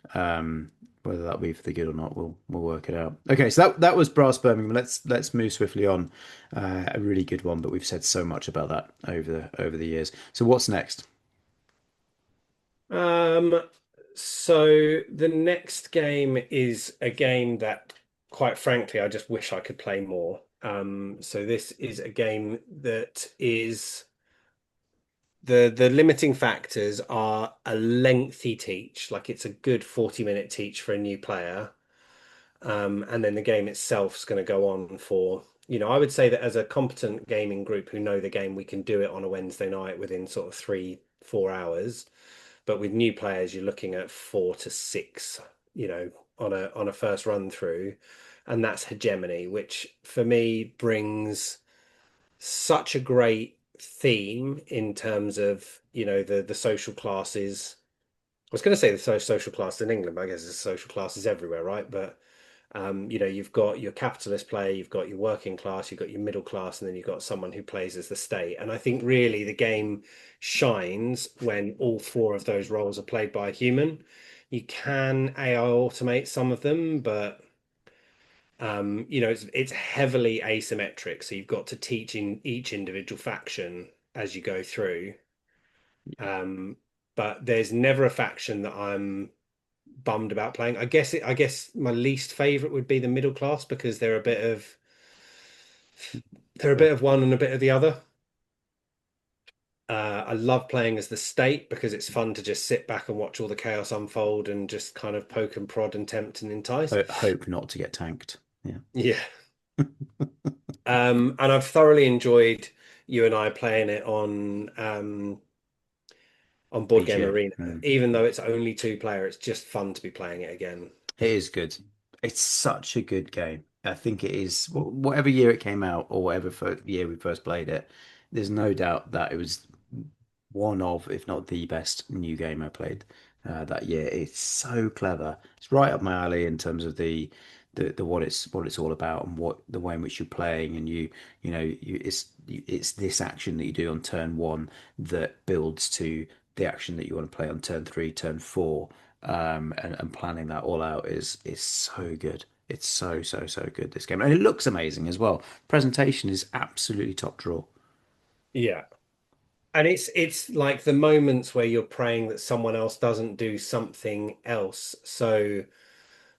Whether that be for the good or not, we'll work it out. Okay, so that was Brass Birmingham. Let's move swiftly on. A really good one, but we've said so much about that over the years. So what's next? Um, so the next game is a game that, quite frankly, I just wish I could play more. So this is a game that is the limiting factors are a lengthy teach, like it's a good 40-minute teach for a new player. And then the game itself is going to go on for, I would say that as a competent gaming group who know the game, we can do it on a Wednesday night within sort of 3, 4 hours. But with new players, you're looking at 4 to 6, on a first run through, and that's hegemony, which for me brings such a great theme in terms of the social classes. I was going to say the social class in England, but I guess it's social classes everywhere, right? But you've got your capitalist player, you've got your working class, you've got your middle class, and then you've got someone who plays as the state. And I think really the game shines when all four of those roles are played by a human. You can AI automate some of them, but it's heavily asymmetric. So you've got to teach in each individual faction as you go through. Um, but there's never a faction that I'm bummed about playing. I guess my least favorite would be the middle class because they're a bit of one and a bit of the other. I love playing as the state because it's fun to just sit back and watch all the chaos unfold and just kind of poke and prod and tempt and entice. Hope not to get tanked. Yeah. Yeah. And I've thoroughly enjoyed you and I playing it on Board Game BGA. Arena. Even though it's only two-player, it's just fun to be playing it again. It is good. It's such a good game. I think it is, whatever year it came out or whatever year we first played it, there's no doubt that it was one of, if not the best new game I played that year. It's so clever. It's right up my alley in terms of the what it's all about and what the way in which you're playing and it's this action that you do on turn one that builds to the action that you want to play on turn three, turn four, and planning that all out is so good. It's so good, this game, and it looks amazing as well. Presentation is absolutely top draw. Yeah. And it's like the moments where you're praying that someone else doesn't do something else. So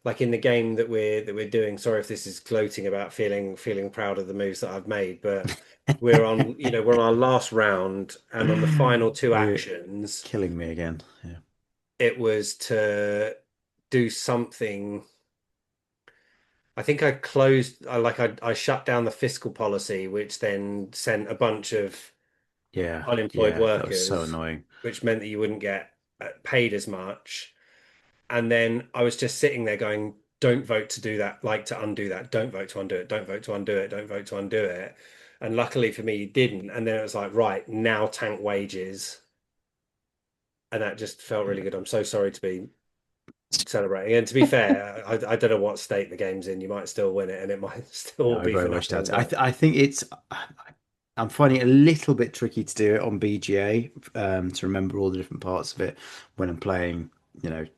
like in the game that we're doing. Sorry if this is gloating about feeling proud of the moves that I've made, but we're on our last round, and on the final two You're actions, killing me again. Yeah. it was to do something. I think I closed, I shut down the fiscal policy, which then sent a bunch of Yeah. unemployed Yeah. That was so workers, annoying. which meant that you wouldn't get paid as much. And then I was just sitting there going, don't vote to do that, like to undo that. Don't vote to undo it. Don't vote to undo it. Don't vote to undo it. And luckily for me, he didn't. And then it was like, right, now tank wages. And that just felt really Yeah. good. I'm so sorry to be celebrating. And to be fair, I don't know what state the game's in. You might still win it and it might No, still I be very for much doubt nothing. it. But I think I'm finding it a little bit tricky to do it on BGA, to remember all the different parts of it when I'm playing,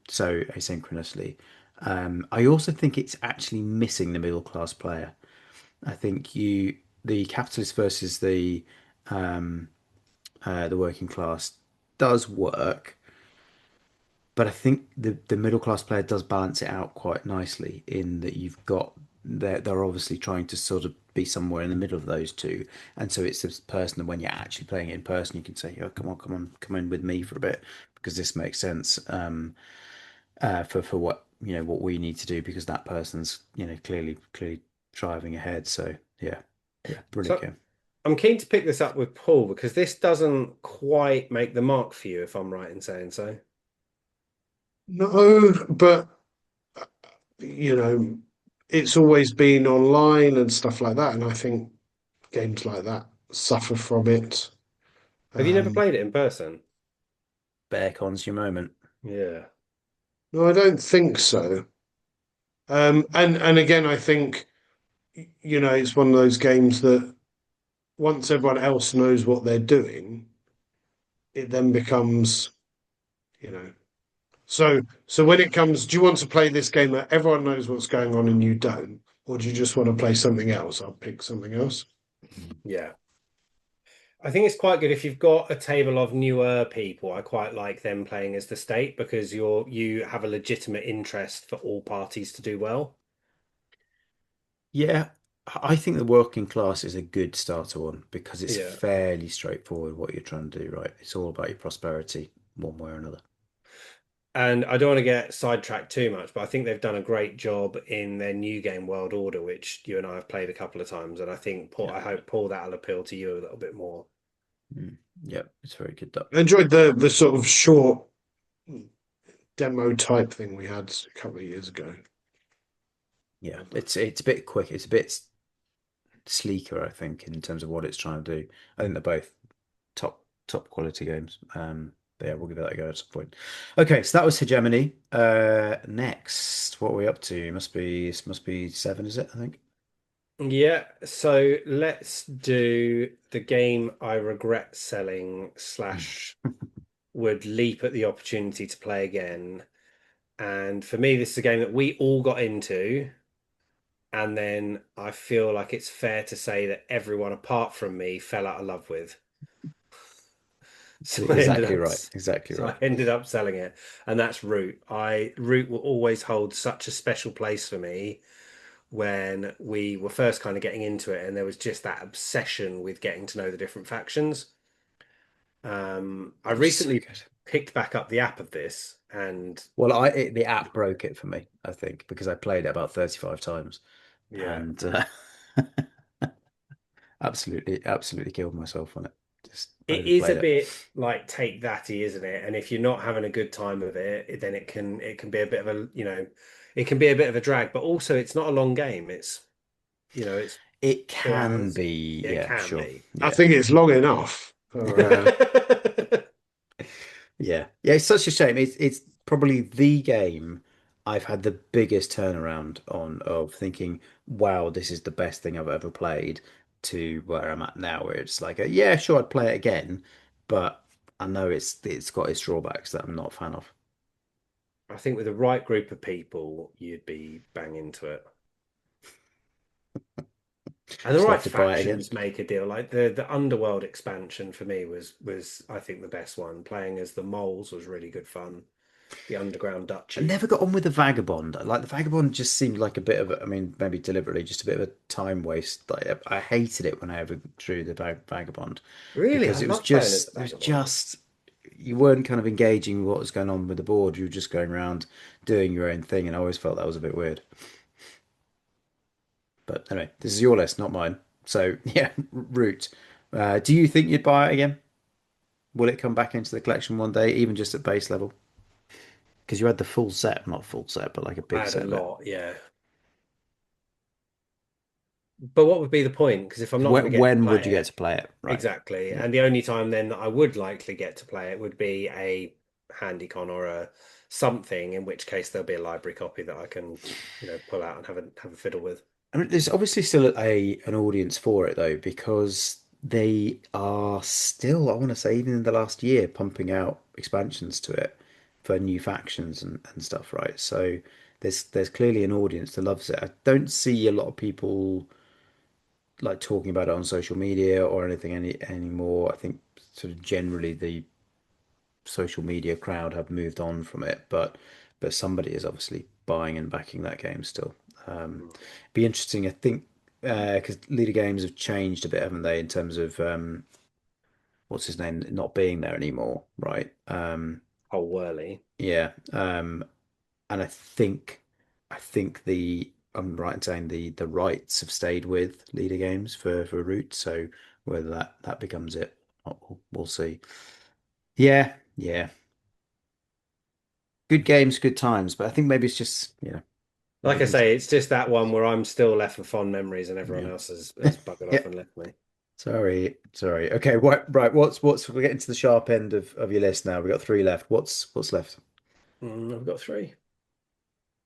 so asynchronously. I also think it's actually missing the middle class player. I think the capitalist versus the working class does work, but I think the middle class player does balance it out quite nicely in that you've got they're obviously trying to sort of be somewhere in the middle of those two, and so it's this person that when you're actually playing it in person, you can say, "Oh, come on, come on, come in with me for a bit because this makes sense for what what we need to do because that person's clearly driving ahead." So yeah, yeah, brilliant so game. I'm keen to pick this up with Paul because this doesn't quite make the mark for you, if I'm right in saying so. No, but you know, it's always been online and stuff like that, and I think games like that suffer from it. Have you never Um, played it in person? Bear cons your moment. Yeah. no, I don't think so. And again, I think it's one of those games that once everyone else knows what they're doing, it then becomes, you know. So when it comes, do you want to play this game that everyone knows what's going on and you don't, or do you just want to play something else? I'll pick something else. Yeah. I think it's quite good if you've got a table of newer people. I quite like them playing as the state because you have a legitimate interest for all parties to do well. Yeah, I think the working class is a good starter one because it's Yeah. fairly straightforward what you're trying to do, right? It's all about your prosperity, one way or another. And I don't want to get sidetracked too much, but I think they've done a great job in their new game World Order, which you and I have played a couple of times. And I think Paul, Yeah. I hope Paul that'll appeal to you a little bit more. Mm. Yeah, it's very good. That. I enjoyed the sort of short demo type thing we had a couple of years ago. Yeah, it's a bit quick. It's a bit sleeker, I think, in terms of what it's trying to do. I think they're both top quality games. But yeah, we'll give that a go at some point. Okay, so that was Hegemony. Next, what are we up to? Must be seven, is it? I think. Yeah, so let's do the game I regret selling slash would leap at the opportunity to play again. And for me, this is a game that we all got into. And then I feel like it's fair to say that everyone apart from me fell out of love with. So I ended Exactly up right. Exactly so I right. ended up selling it. And that's Root. Root will always hold such a special place for me when we were first kind of getting into it and there was just that obsession with getting to know the different factions. I It was so recently good. picked back up the app of this and Well, the app broke it for me, I think, because I played it about 35 times yeah. and absolutely killed myself on it. Just It is a overplayed it. bit like take thatty, isn't it? And if you're not having a good time with it, then it can be a bit of it can be a bit of a drag. But also, it's not a long game. It's It two can hours. be, It yeah, can sure. be. I Yeah. think it's long enough for Yeah. Yeah, it's such a shame. It's probably the game I've had the biggest turnaround on of thinking, wow, this is the best thing I've ever played to where I'm at now, where it's like, yeah, sure, I'd play it again, but I know it's got its drawbacks that I'm not a fan of. I think with the right group of people, you'd be bang into it. And the Just right have to buy it again. factions make a deal. Like the Underworld expansion for me was I think the best one. Playing as the moles was really good fun. the underground I duchy. never got on with the Vagabond. Like the Vagabond just seemed like a bit of I mean, maybe deliberately, just a bit of a time waste. Like I hated it when I ever drew the Vagabond Really, I because love playing as the it was vagabond. just you weren't kind of engaging with what was going on with the board. You were just going around doing your own thing, and I always felt that was a bit weird. But anyway, this is your list, not mine. So yeah, Root. Do you think you'd buy it again? Will it come back into the collection one day, even just at base level? Because you had the full set, not full set, but like a I big had a set of it. lot, yeah. But what would be the point? Because if I'm not going to get to When would you play get it, to play it? Right. exactly, Yeah. and the only time then that I would likely get to play it would be a handycon or a something, in which case there'll be a library copy that I can, pull out and have a fiddle with. I mean, there's obviously still an audience for it though, because they are still, I want to say, even in the last year, pumping out expansions to it for new factions and stuff, right? So there's clearly an audience that loves it. I don't see a lot of people like talking about it on social media or anything anymore. I think sort of generally the social media crowd have moved on from it, but somebody is obviously buying and backing that game still. Be interesting, I think, because Leader Games have changed a bit, haven't they, in terms of what's his name not being there anymore, right? Oh, whirly. Yeah, and I think the I'm right in saying the rights have stayed with Leader Games for Root, so whether that becomes it, we'll see. Yeah, yeah. Good games, good times, but I think maybe it's just, Like maybe I it needs, say, it's just that one where I'm still left with fond memories and everyone yeah. else has buggered Yeah. off and left me. Sorry. Okay, right. We're getting to the sharp end of your list now. We've got three left. What's left? I've got three.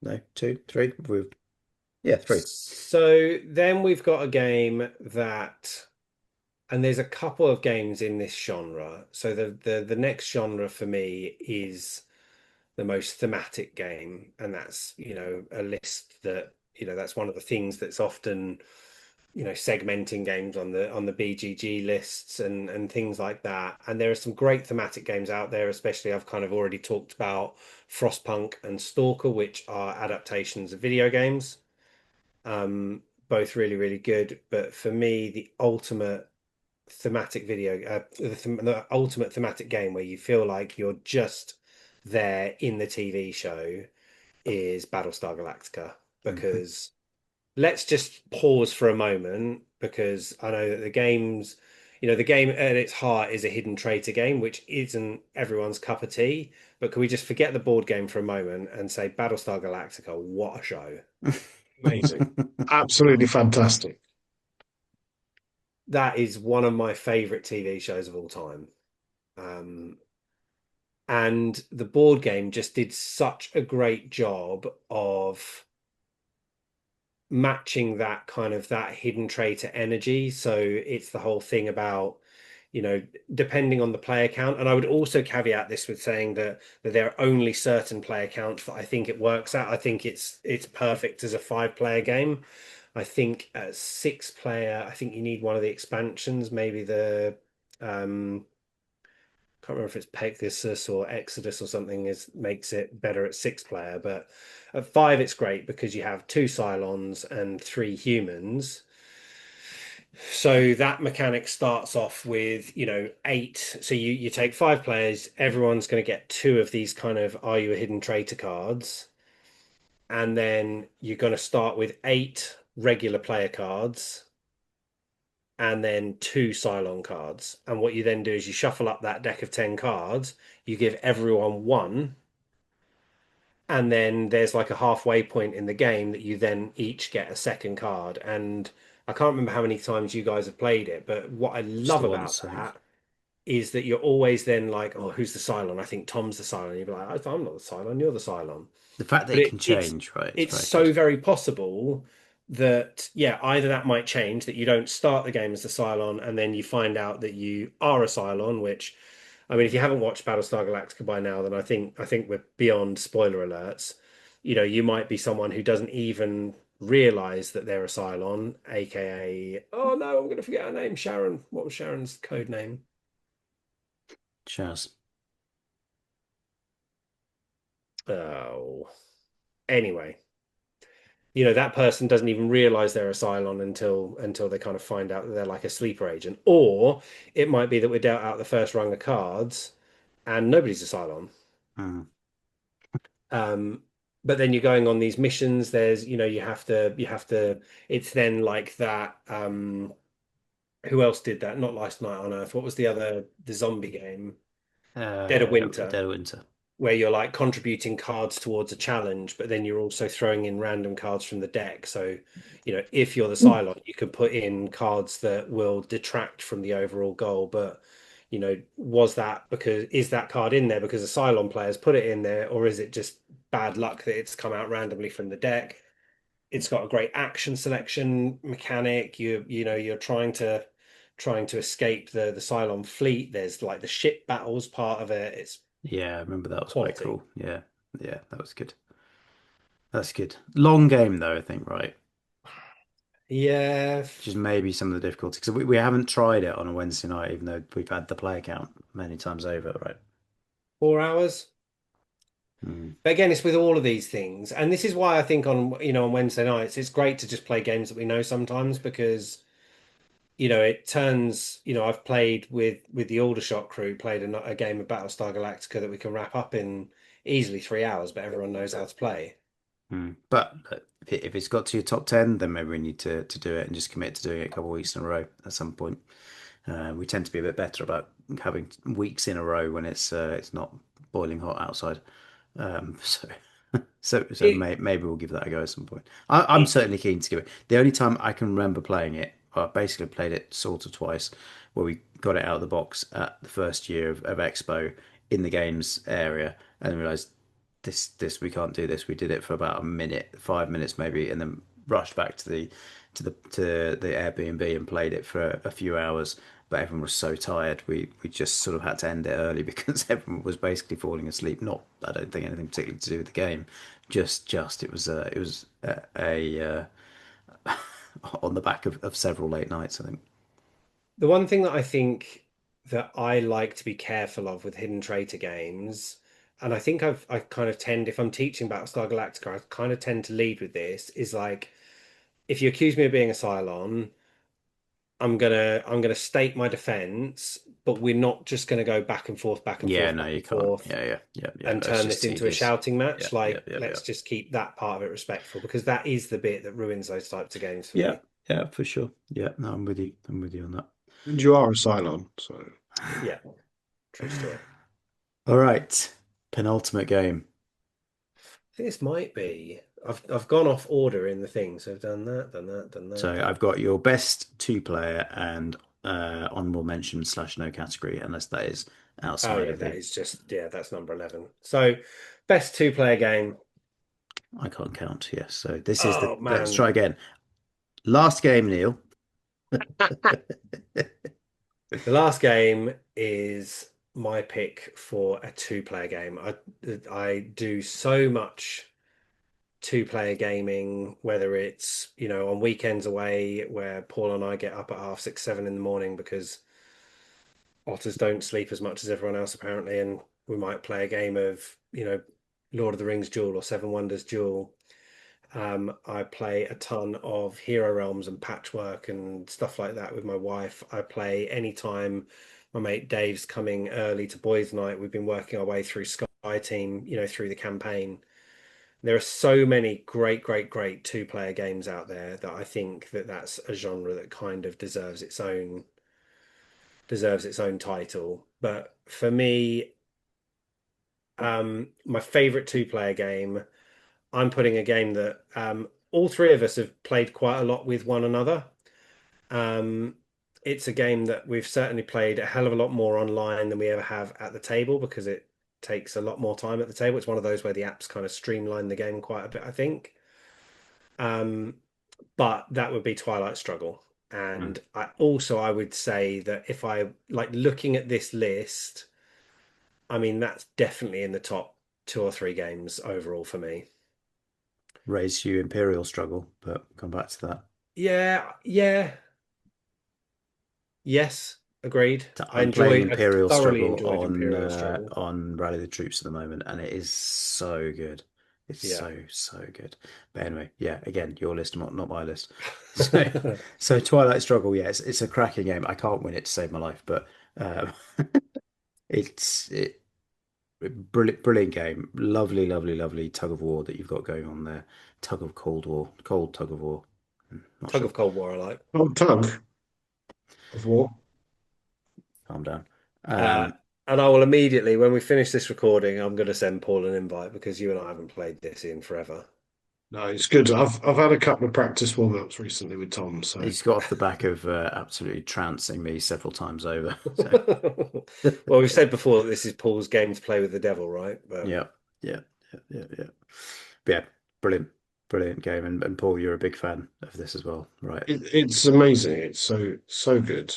No, two, three. Yeah, three. So then we've got a game that, and there's a couple of games in this genre. So the next genre for me is the most thematic game, and that's, a list that, that's one of the things that's often, segmenting games on the BGG lists and things like that. And there are some great thematic games out there, especially I've kind of already talked about Frostpunk and Stalker, which are adaptations of video games. Both really, really good. But for me, the ultimate thematic the ultimate thematic game where you feel like you're just there in the TV show is Battlestar Galactica. Mhm. Because let's just pause for a moment, because I know that the game at its heart is a hidden traitor game, which isn't everyone's cup of tea. But can we just forget the board game for a moment and say Battlestar Galactica, what a show. Amazing. Absolutely fantastic. That is one of my favorite TV shows of all time. Um, and the board game just did such a great job of matching that kind of that hidden traitor energy. So it's the whole thing about, depending on the player count. And I would also caveat this with saying that there are only certain player counts that I think it works at. I think it's perfect as a 5-player game. I think at 6-player, I think you need one of the expansions, maybe the can't remember if it's Pegasus or Exodus or something is makes it better at 6-player, but at 5 it's great because you have 2 Cylons and 3 humans. So that mechanic starts off with, 8. So you take 5 players, everyone's going to get 2 of these kind of Are You a Hidden Traitor cards, and then you're going to start with 8 regular player cards and then 2 Cylon cards. And what you then do is you shuffle up that deck of 10 cards, you give everyone one, and then there's like a halfway point in the game that you then each get a second card. And I can't remember how many times you guys have played it, but what I Just love the about once, I think. that is that you're always then like, oh, who's the Cylon? I think Tom's the Cylon. You'd be like, I'm not the Cylon, you're the Cylon. The fact that But it can change, right? It's it's very good. so very possible that, yeah, either that might change, that you don't start the game as the Cylon and then you find out that you are a Cylon, which, I mean, if you haven't watched Battlestar Galactica by now, then I think we're beyond spoiler alerts. You might be someone who doesn't even realize that they're a Cylon, aka, oh no, I'm going to forget her name, Sharon. What was Sharon's code name? Chaz. Oh, anyway, that person doesn't even realize they're a Cylon until they kind of find out that they're like a sleeper agent. Or it might be that we're dealt out the first rung of cards and nobody's a Cylon. Hmm. Um, but then you're going on these missions. There's, you have to. It's then like that. Who else did that? Not Last Night on Earth. What was the zombie game? Dead of Winter, Dead of Winter. where you're like contributing cards towards a challenge, but then you're also throwing in random cards from the deck. So, if you're the Cylon, you can put in cards that will detract from the overall goal. But, is that card in there because the Cylon players put it in there, or is it just bad luck that it's come out randomly from the deck? It's got a great action selection mechanic. You're trying to escape the Cylon fleet. There's like the ship battles part of it. It's Yeah, I remember that was quite quality. cool. Yeah, yeah, that was good. That's good. Long game though, I think, right? Yeah, Which is maybe some of the difficulty because we haven't tried it on a Wednesday night, even though we've had the player count many times over, right? 4 hours. Mm. But again, it's with all of these things, and this is why I think on Wednesday nights it's great to just play games that we know sometimes because it turns. I've played with the Aldershot crew, played a game of Battlestar Galactica that we can wrap up in easily 3 hours, but everyone knows how to play. Mm. But if it's got to your top 10, then maybe we need to do it and just commit to doing it a couple of weeks in a row at some point. We tend to be a bit better about having weeks in a row when it's not boiling hot outside. So It, maybe we'll give that a go at some point. I'm it certainly keen to give it. The only time I can remember playing it, I basically played it sort of twice, where we got it out of the box at the first year of Expo in the games area, and realized this we can't do this. We did it for about a minute, 5 minutes maybe, and then rushed back to the Airbnb and played it for a few hours. But everyone was so tired, we just sort of had to end it early because everyone was basically falling asleep. Not, I don't think anything particularly to do with the game. Just it was on the back of several late nights, I think. the one thing that I think that I like to be careful of with hidden traitor games, and I think I kind of tend, if I'm teaching Battlestar Galactica, I kind of tend to lead with this, is like if you accuse me of being a Cylon, I'm gonna state my defense, but we're not just gonna go back and Yeah, forth, no, back you and can't. forth, Yeah. and That's turn just this into a tedious. shouting Yeah, match. yeah, Like, yeah, yeah. let's just keep that part of it respectful because that is the bit that ruins those types of games for Yeah, me. yeah, for sure. Yeah, no, I'm with you. I'm with you on that. And you are a Cylon, so Yeah, true story. All right, penultimate game. I think this might be. I've gone off order in the thing, so I've done that, done that, done that, So done. I've got your best two player and honorable mention slash no category, unless that is Oh outside yeah, of that the. is just that's number 11. So best two-player game. I can't count. Yes. So this is the. Oh Let's man, try again. Last game, Neil. the last game is my pick for a two-player game. I do so much two-player gaming, whether it's on weekends away where Paul and I get up at half 6, 7 in the morning because otters don't sleep as much as everyone else apparently, and we might play a game of Lord of the Rings Duel or Seven Wonders Duel. I play a ton of Hero Realms and Patchwork and stuff like that with my wife. I play anytime my mate Dave's coming early to boys' night. We've been working our way through Sky Team, through the campaign. There are so many great, great, great two-player games out there that I think that that's a genre that kind of deserves its own title. But for me, my favorite two-player game, I'm putting a game that all three of us have played quite a lot with one another. Um, it's a game that we've certainly played a hell of a lot more online than we ever have at the table because it takes a lot more time at the table. It's one of those where the apps kind of streamline the game quite a bit, I think. Um, but that would be Twilight Struggle. Hmm. And I would say that if I like looking at this list, I mean that's definitely in the top two or three games overall for me. Raise you Imperial struggle, but come back to that. Yeah, yeah, yes. Agreed. I'm playing I Imperial thoroughly Struggle enjoyed Imperial Struggle. on Rally the Troops at the moment, and it is so good. It's Yeah. so good. But anyway, yeah, again, your list, not my list. So so Twilight Struggle, yeah, it's a cracking game. I can't win it to save my life, but um, it brilliant game. Lovely tug of war that you've got going on there. Tug of Cold War, cold tug of war. Not Tug of sure. Cold War, I like. Oh, tug of war. Calm down. Uh, Um, and I will immediately, when we finish this recording, I'm going to send Paul an invite because you and I haven't played this in forever. No, it's good. I've had a couple of practice warm-ups recently with Tom, so he's got off the back of absolutely trouncing me several times over. So Well, we've said before that this is Paul's game to play with the devil, right? But yeah, yeah. But yeah, brilliant, brilliant game. And Paul, you're a big fan of this as well, right? it's amazing. It's so good.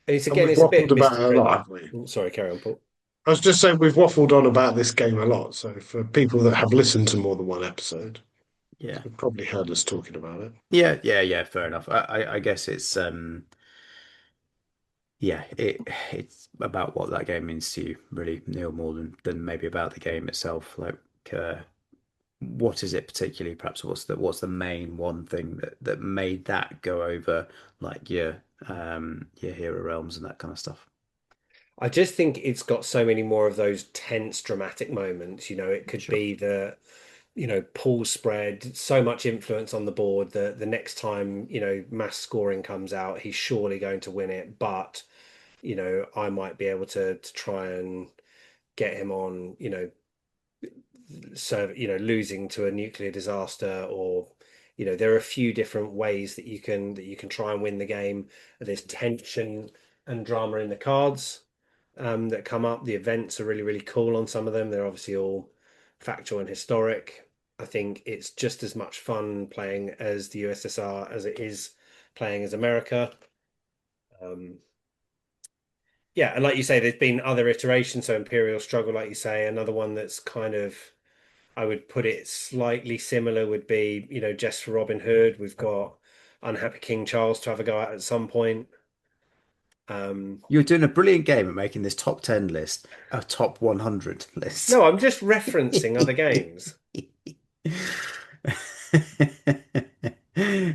it's And again, we've it's a waffled bit about Mr. it a lot, President. haven't we? Oh, sorry, carry on, Paul. I was just saying we've waffled on about this game a lot. So for people that have listened to more than one episode, Yeah, they've probably heard us talking about it. yeah. Fair enough. I guess it's yeah, it's about what that game means to you, really, Neil, more than maybe about the game itself. Like, uh, what is it particularly? Perhaps what's the main one thing that made that go over, like your Hero Realms and that kind of stuff. I just think it's got so many more of those tense, dramatic moments. It could Sure. be Paul spread, so much influence on the board that the next time, mass scoring comes out, he's surely going to win it. But, I might be able to try and get him on, so losing to a nuclear disaster, or there are a few different ways that you can try and win the game. There's tension and drama in the cards that come up. The events are really cool on some of them. They're obviously all factual and historic. I think it's just as much fun playing as the USSR as it is playing as America. um, yeah, and like you say, there's been other iterations. So Imperial Struggle, like you say, another one that's kind of, I would put it slightly similar, would be, just for Robin Hood. We've got Unhappy King Charles to have a go at some point. Um, You're doing a brilliant game at making this top 10 list a top 100 list. no, I'm just referencing other games.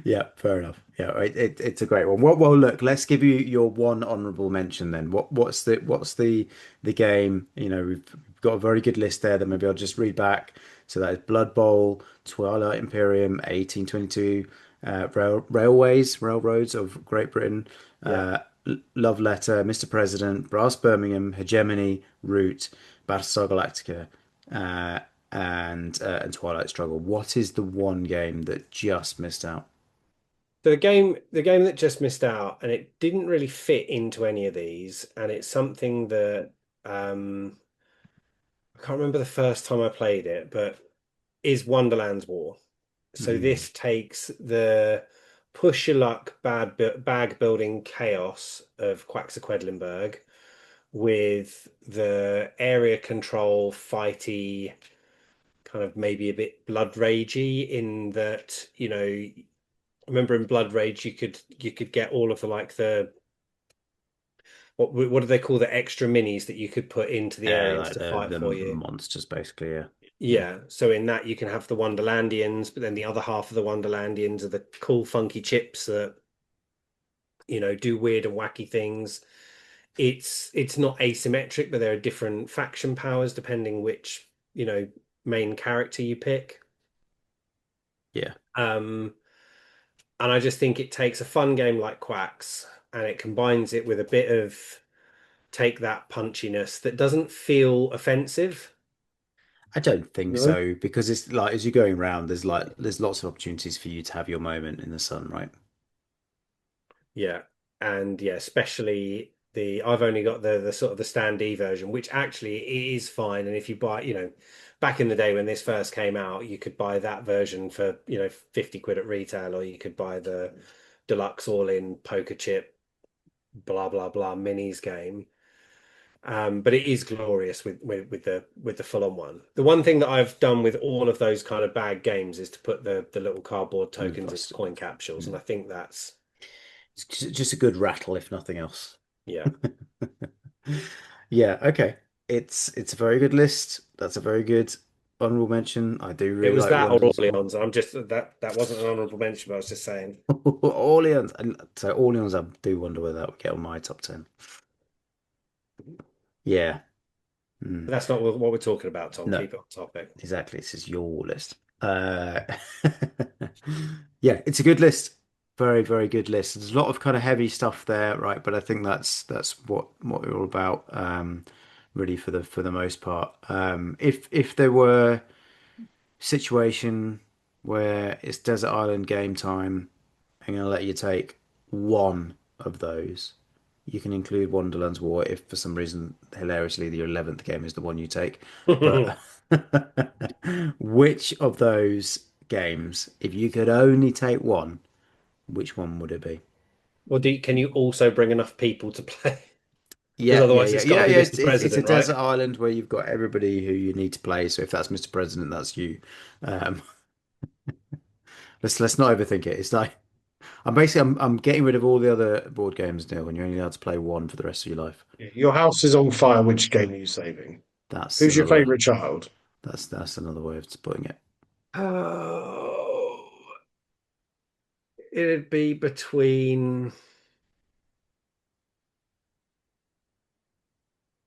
Yeah, fair enough. Yeah, it's a great one. Well, look, let's give you your one honorable mention then. What's the game? We've got a very good list there that maybe I'll just read back. So that is Blood Bowl, Twilight Imperium, 1822, Railroads of Great Britain, Yeah. Love Letter, Mr. President, Brass Birmingham, Hegemony, Root, Battlestar Galactica. Uh, and Twilight Struggle. What is the one game that just missed out? So the game that just missed out, and it didn't really fit into any of these, and it's something that I can't remember the first time I played it, but is Wonderland's War. So Mm. this takes the push your luck bag building chaos of Quedlinburg with the area control fighty, kind of maybe a bit blood ragey, in that, remember in Blood Rage you could get all of the, like, the what do they call the extra minis that you could put into the areas Like to the fight the for you. monsters, basically. Yeah, yeah, Yeah, so in that you can have the Wonderlandians, but then the other half of the Wonderlandians are the cool, funky chips that, do weird and wacky things. It's not asymmetric, but there are different faction powers depending which, main character you pick. yeah. Um, and I just think it takes a fun game like Quacks and it combines it with a bit of take that punchiness that doesn't feel offensive. I don't think No? so because it's like as you're going around, there's lots of opportunities for you to have your moment in the sun, right? Yeah. And yeah, especially I've only got the sort of the standee version, which actually it is fine. And if you buy, back in the day when this first came out, you could buy that version for, 50 quid at retail, or you could buy the deluxe all in poker chip, blah, blah, blah minis game. But it is glorious with the full on one. The one thing that I've done with all of those kind of bag games is to put the little cardboard And the tokens into plastic. coin capsules, and Mm. I think that's It's just a good rattle, if nothing else. Yeah. Yeah, okay. It's a very good list. That's a very good honorable mention. I do It really was like that or Wonders as well. Orleans. I'm just that wasn't an honorable mention, but I was just saying. Orleans, and so Orleans, I do wonder whether that would get on my top 10. Yeah. But Mm. that's not what we're talking about, Tom. No, Keep it on topic. exactly. This is your list. Yeah, it's a good list. Very, very good list. There's a lot of kind of heavy stuff there, right? But I think that's what we're all about, really for the most part. If there were situation where it's desert island game time, I'm gonna let you take one of those. You can include Wonderland's War if for some reason, hilariously, the 11th game is the one you take. But which of those games, if you could only take one, which one would it be? Well, can you also bring enough people to play? Because Yeah, yeah, otherwise, yeah, it's got to yeah, be yeah. Mr. It's a President, right? desert island where you've got everybody who you need to play. So if that's Mr. President, that's you. Um, let's not overthink it. It's like I'm getting rid of all the other board games now, and you're only allowed to play one for the rest of your life. Your house is on fire. Which game are you saving? That's Who's your another favorite child? that's another way of putting it. Oh, it'd be between.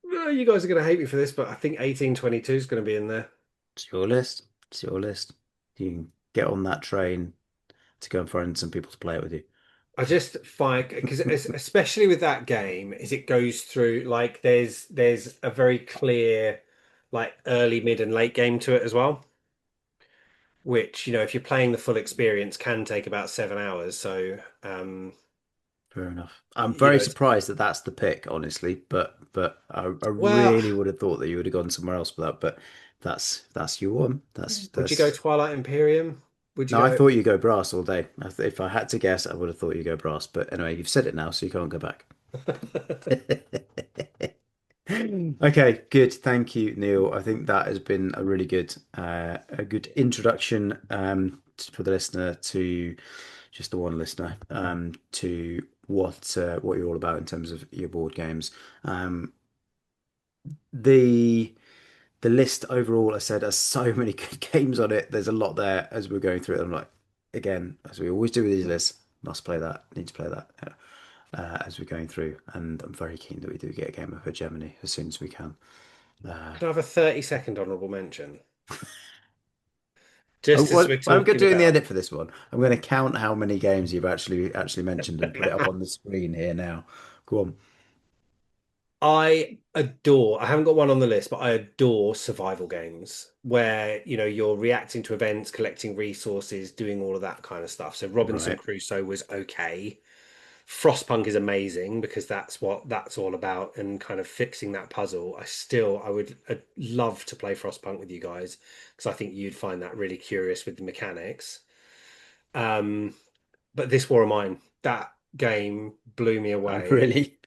You guys are going to hate me for this, but I think 1822 is going to be in there. It's your list. It's your list. You can get on that train to go and find some people to play it with you. I just find because especially with that game, is it goes through like there's a very clear like early, mid, and late game to it as well. Which, if you're playing the full experience, can take about 7 hours. So, Fair enough. I'm you very know, surprised that that's the pick, honestly. But I well, really would have thought that you would have gone somewhere else for that. But that's your one. would you go That's. Twilight Imperium? Would you No, I go? thought you go brass all day. If I had to guess, I would have thought you go brass. But anyway, you've said it now, so you can't go back. Okay, good. Thank you, Neil. I think that has been a good introduction for the listener to just the one listener to what you're all about in terms of your board games. Um, the the list overall, I said, has so many good games on it. There's a lot there as we're going through it. I'm like, again, as we always do with these lists, must play that, need to play that as we're going through. And I'm very keen that we do get a game of hegemony as soon as we can. Uh, Can I have a 30-second honorable mention? oh, Just as well, we're I'm going talking doing the about. edit for this one. I'm going to count how many games you've actually mentioned and put it up on the screen here now. Go on. I haven't got one on the list, but I adore survival games where, you're reacting to events, collecting resources, doing all of that kind of stuff. So Robinson Right. Crusoe was okay. Frostpunk is amazing because that's what that's all about and kind of fixing that puzzle. I would love to play Frostpunk with you guys because I think you'd find that really curious with the mechanics. Um, but this War of Mine, that game blew me I'm away. really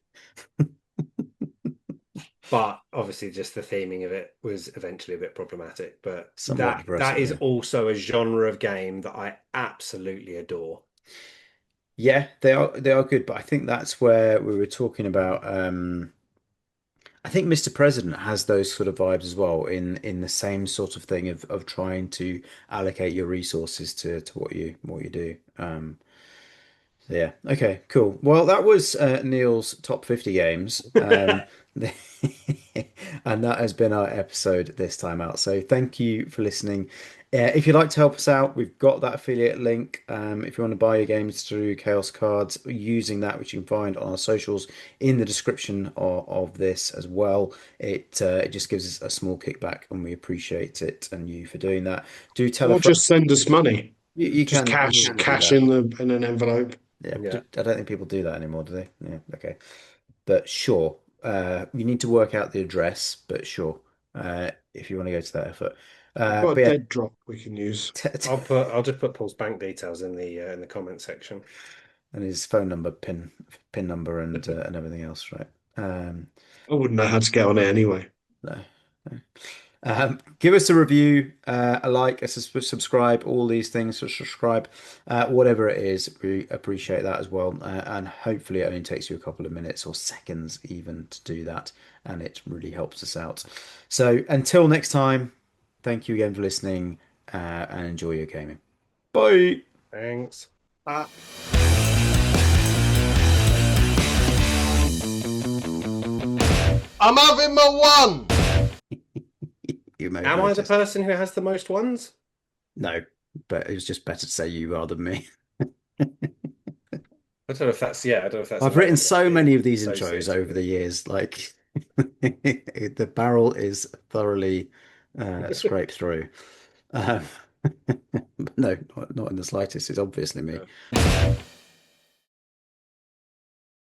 But obviously, just the theming of it was eventually a bit problematic. But somewhat that depressing, is yeah. also a genre of game that I absolutely adore. Yeah, they are good, but I think that's where we were talking about. I think Mr. President has those sort of vibes as well in the same sort of thing of trying to allocate your resources to what you do. Yeah. Okay. Cool. Well, that was Neil's top 50 games, and that has been our episode this time out. So thank you for listening. If you'd like to help us out, we've got that affiliate link. If you want to buy your games through Chaos Cards, using that, which you can find on our socials in the description of this as well. It just gives us a small kickback, and we appreciate it and you for doing that. Do tell a Or friend. just send us money. You Just can cash, probably do cash that. in an envelope. Yeah, Yeah. I don't think people do that anymore, do they? Yeah, okay. But sure, you need to work out the address, but sure, if you want to go to that effort. I've got a But yeah, dead drop we can use. I'll just put Paul's bank details in the comment section. and his phone number, pin number, and everything else, right? I wouldn't know how to get on it anyway. No, no. Give us a review, a like, a subscribe, all these things. So subscribe, whatever it is, we appreciate that as well. And hopefully, it only takes you a couple of minutes or seconds even to do that, and it really helps us out. So until next time, thank you again for listening, and enjoy your gaming. Bye. Thanks. Uh, I'm having my one. You may have Am I the noticed. person who has the most ones? No, but it was just better to say you rather than me. I don't know if that's yeah. I don't know if that's a I've way written of so being many of these intros associated over the with. years, like the barrel is thoroughly scraped through. Um, but no, not in the slightest. It's obviously me. Yeah.